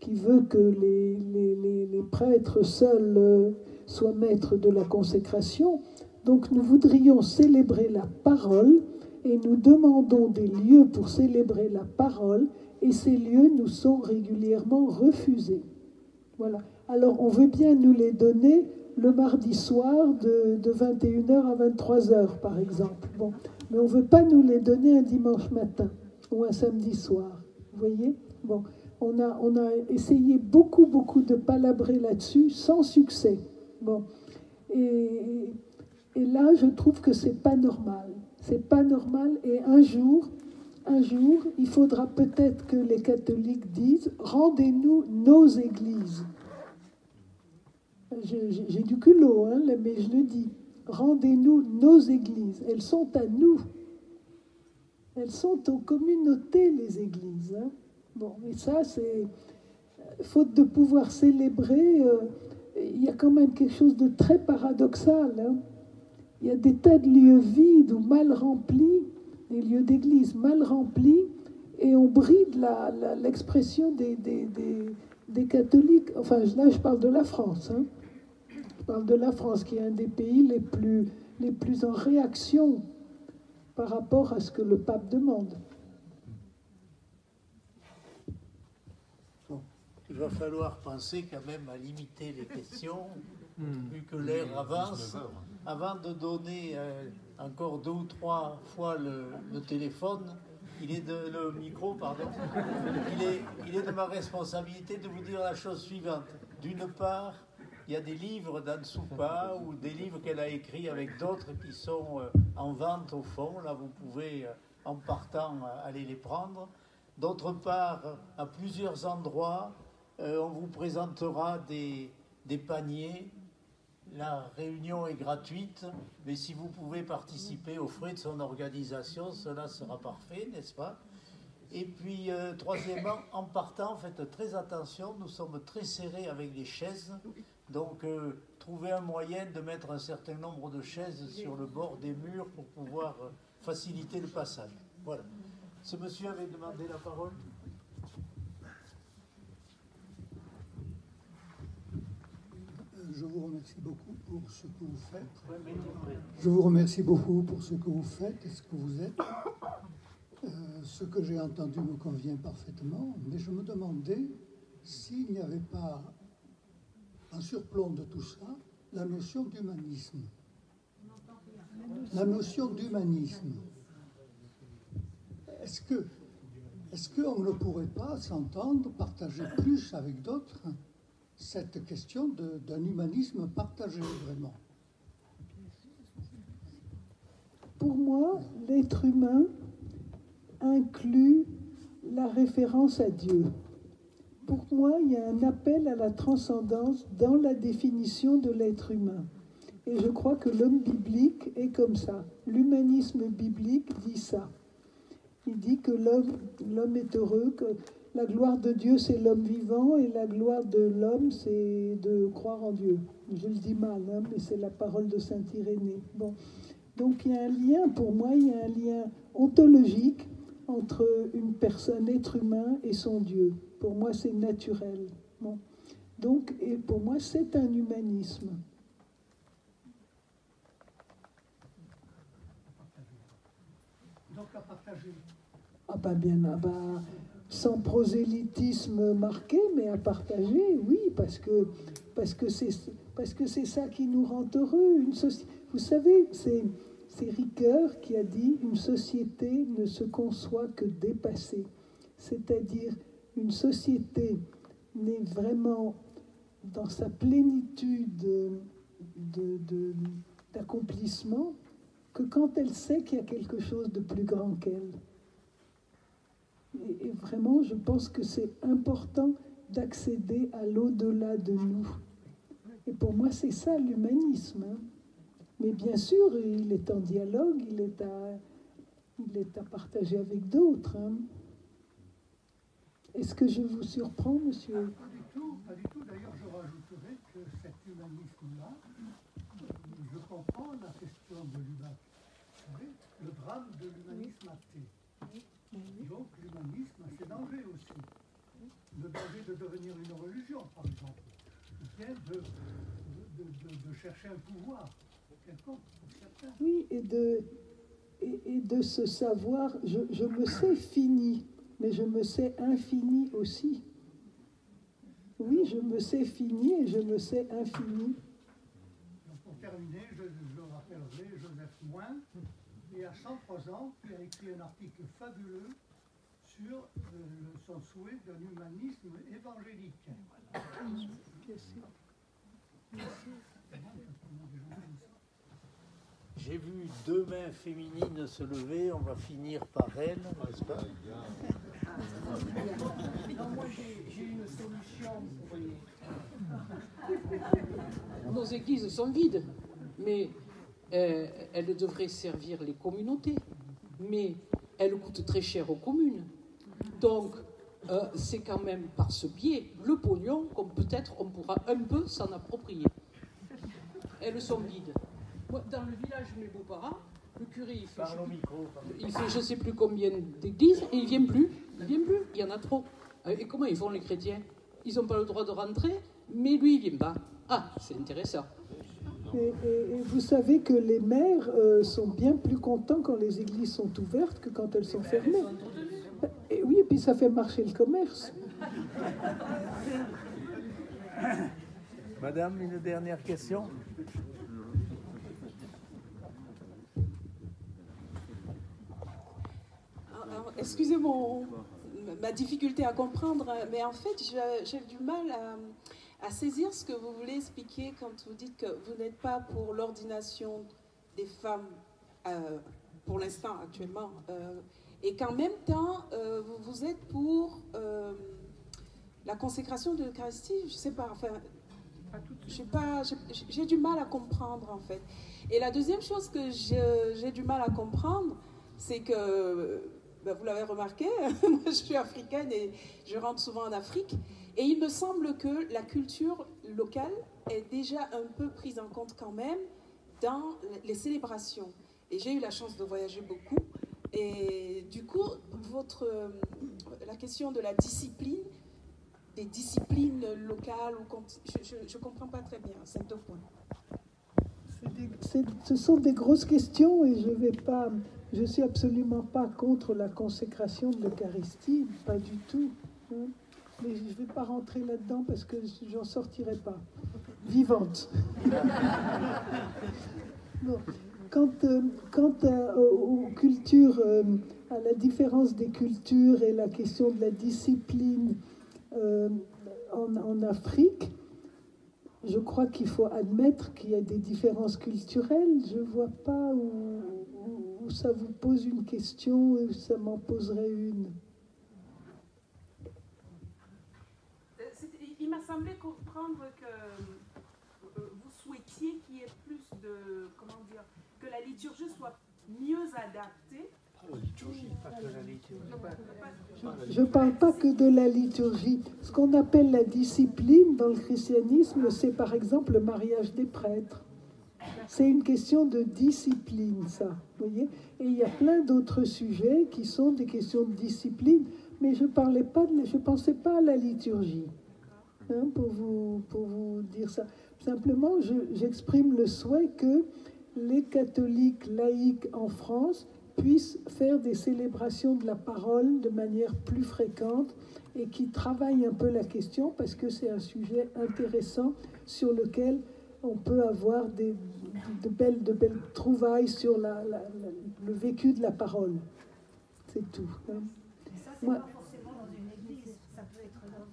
qui veut que les prêtres seuls soient maîtres de la consécration. Donc nous voudrions célébrer la parole, et nous demandons des lieux pour célébrer la parole, et ces lieux nous sont régulièrement refusés. Voilà. Alors on veut bien nous les donner le mardi soir de 21h à 23h, par exemple. Bon. Mais on ne veut pas nous les donner un dimanche matin ou un samedi soir. Vous voyez? Bon. On a essayé beaucoup de palabrer là-dessus, sans succès. Bon. Et là, je trouve que c'est pas normal. C'est pas normal. Et un jour, il faudra peut-être que les catholiques disent « Rendez-nous nos églises ». J'ai du culot, hein, mais je le dis. Rendez-nous nos églises. Elles sont à nous. Elles sont aux communautés, les églises. Hein. Bon, et ça, c'est... Faute de pouvoir célébrer, il y a quand même quelque chose de très paradoxal. Hein. Il y a des tas de lieux vides ou mal remplis, des lieux d'église mal remplis, et on bride l'expression des catholiques. Enfin, là, je parle de la France. Hein. Je parle de la France, qui est un des pays les plus en réaction par rapport à ce que le pape demande. Bon, il va falloir penser quand même à limiter les questions, vu que l'heure avance, avant de donner encore 2 ou 3 fois le téléphone. Le micro, pardon. Il est de ma responsabilité de vous dire la chose suivante. D'une part, il y a des livres d'Ansoupa ou des livres qu'elle a écrits avec d'autres qui sont en vente au fond. Là, vous pouvez, en partant, aller les prendre. D'autre part, à plusieurs endroits, on vous présentera des paniers. La réunion est gratuite, mais si vous pouvez participer aux frais de son organisation, cela sera parfait, n'est-ce pas? Et puis, troisièmement, en partant, faites très attention, nous sommes très serrés avec les chaises, donc trouvez un moyen de mettre un certain nombre de chaises sur le bord des murs pour pouvoir faciliter le passage. Voilà. Ce monsieur avait demandé la parole. Je vous remercie beaucoup pour ce que vous faites. Je vous remercie beaucoup pour ce que vous faites et ce que vous êtes. Ce que j'ai entendu me convient parfaitement, mais je me demandais s'il n'y avait pas, en surplomb de tout ça, la notion d'humanisme. La notion d'humanisme. Est-ce qu'on ne pourrait pas s'entendre, partager plus avec d'autres cette question d'un humanisme partagé, vraiment? Pour moi, l'être humain inclut la référence à Dieu. Pour moi, il y a un appel à la transcendance dans la définition de l'être humain. Et je crois que l'homme biblique est comme ça. L'humanisme biblique dit ça. Il dit que l'homme est heureux, que la gloire de Dieu, c'est l'homme vivant, et la gloire de l'homme, c'est de croire en Dieu. Je le dis mal, hein, mais c'est la parole de saint Irénée. Bon. Donc il y a un lien, pour moi, il y a un lien ontologique entre une personne, être humain, et son Dieu. Pour moi, c'est naturel. Bon. Donc, et pour moi, c'est un humanisme. Donc à partager. Ah ben bien, sans prosélytisme marqué, mais à partager, oui, parce que c'est ça qui nous rend heureux. Vous savez, c'est Ricoeur qui a dit « Une société ne se conçoit que dépassée ». C'est-à-dire, une société n'est vraiment dans sa plénitude d'accomplissement que quand elle sait qu'il y a quelque chose de plus grand qu'elle. Et vraiment, je pense que c'est important d'accéder à l'au-delà de nous. Et pour moi, c'est ça l'humanisme. Hein. Mais bien sûr, il est en dialogue, il est à partager avec d'autres. Hein. Est-ce que je vous surprends, monsieur? Pas du tout, pas du tout. D'ailleurs, je rajouterais que cet humanisme-là, je comprends la question de l'humanisme. Vous savez, le drame de l'humanisme athée. Donc, l'humanisme a ses dangers aussi. Le danger de devenir une religion, par exemple, ou bien de chercher un pouvoir quelconque pour certains. Oui, et de se savoir, je me sais fini, mais je me sais infini aussi. Oui, je me sais fini et je me sais infini. Donc, pour terminer, je rappellerai Joseph Moin, qui a 103 ans, qui a écrit un article fabuleux sur son souhait d'un humanisme évangélique. J'ai vu 2 mains féminines se lever, on va finir par elles, n'est-ce pas? Non, moi j'ai une solution pour les... Nos églises sont vides, mais elles devraient servir les communautés. Mais elles coûtent très cher aux communes. Donc, c'est quand même par ce biais, le pognon, qu'on peut-être on pourra un peu s'en approprier. Elles sont vides. Moi, dans le village de mes beaux-parents, le curé, il fait je ne sais plus combien d'églises, et il vient plus. Il y en a trop. Et comment ils font les chrétiens? Ils n'ont pas le droit de rentrer, mais lui, il ne vient pas. Ah, c'est intéressant. Et vous savez que les maires sont bien plus contents quand les églises sont ouvertes que quand elles sont fermées. Et oui, et puis ça fait marcher le commerce. Madame, une dernière question? Excusez ma difficulté à comprendre, mais en fait, j'ai du mal à saisir ce que vous voulez expliquer quand vous dites que vous n'êtes pas pour l'ordination des femmes, pour l'instant, actuellement, et qu'en même temps, vous êtes pour la consécration de l'Eucharistie. Je ne sais pas, enfin, j'ai du mal à comprendre, en fait. Et la deuxième chose que j'ai du mal à comprendre, c'est que... vous l'avez remarqué, moi je suis africaine et je rentre souvent en Afrique. Et il me semble que la culture locale est déjà un peu prise en compte quand même dans les célébrations. Et j'ai eu la chance de voyager beaucoup. Et du coup, la question de la discipline, des disciplines locales, je ne comprends pas très bien ces 2 points. Ce sont des grosses questions et je suis absolument pas contre la consécration de l'Eucharistie, pas du tout. Hein. Mais je ne vais pas rentrer là-dedans parce que j'en sortirai pas vivante. Bon. Quant aux cultures, à la différence des cultures et la question de la discipline en Afrique, je crois qu'il faut admettre qu'il y a des différences culturelles. Je ne vois pas où ça vous pose une question et où ça m'en poserait une. Il m'a semblé comprendre que vous souhaitiez qu'il y ait plus de... Comment dire? Que la liturgie soit mieux adaptée. La liturgie, pas que la liturgie. Je ne parle pas que de la liturgie. Ce qu'on appelle la discipline dans le christianisme, c'est par exemple le mariage des prêtres. C'est une question de discipline, ça. Vous voyez? Et il y a plein d'autres sujets qui sont des questions de discipline, mais je ne pensais pas à la liturgie, hein, pour vous dire ça. Simplement, j'exprime le souhait que les catholiques laïcs en France puissent faire des célébrations de la parole de manière plus fréquente et qui travaillent un peu la question parce que c'est un sujet intéressant sur lequel on peut avoir de belles trouvailles sur le vécu de la parole. C'est tout. Hein. Mais ça, c'est pas forcément dans une église, ça peut être dans...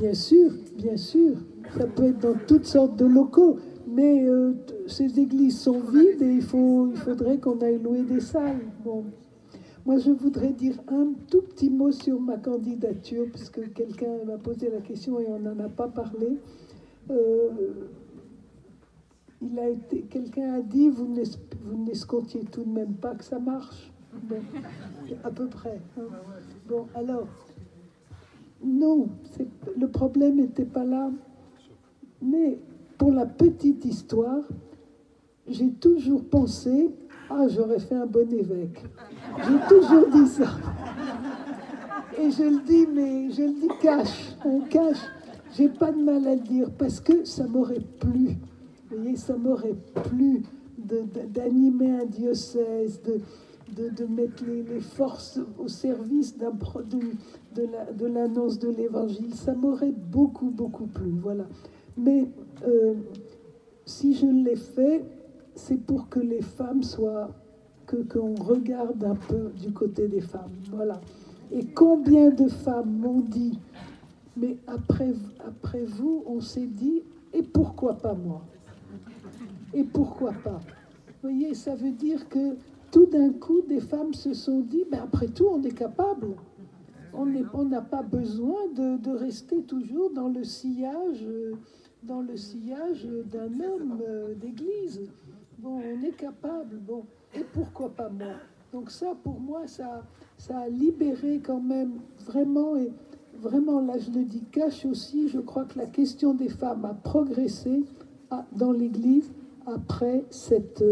Bien sûr, ça peut être dans toutes sortes de locaux, Mais ces églises sont vides et il faudrait qu'on aille louer des salles. Bon. Moi, je voudrais dire un tout petit mot sur ma candidature, puisque quelqu'un m'a posé la question et on n'en a pas parlé. Quelqu'un a dit, vous n'escomptiez tout de même pas que ça marche. Bon, à peu près. Hein. Bon, alors, non, le problème n'était pas là. Mais pour la petite histoire, j'ai toujours pensé, j'aurais fait un bon évêque. J'ai toujours dit ça. Et je le dis, mais je le dis cash. J'ai pas de mal à le dire, parce que ça m'aurait plu. Vous voyez, ça m'aurait plu d'animer un diocèse, de mettre les forces au service de l'annonce de l'Évangile. Ça m'aurait beaucoup, beaucoup plu. Voilà. Mais si je l'ai fait, c'est pour que les femmes soient... qu'on regarde un peu du côté des femmes. Voilà. Et combien de femmes m'ont dit, mais après vous, on s'est dit, et pourquoi pas moi? Et pourquoi pas? Vous voyez, ça veut dire que tout d'un coup, des femmes se sont dit, mais après tout, on est capable. On n'a pas besoin de rester toujours dans le sillage d'un homme d'église. Bon, on est capable. Bon, et pourquoi pas moi? Donc ça, pour moi, ça a libéré quand même vraiment, et vraiment, là, je le dis cash aussi, je crois que la question des femmes a progressé dans l'Église après cette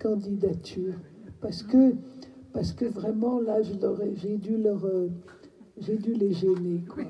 candidature. Parce que vraiment, là, j'ai dû les gêner, quoi.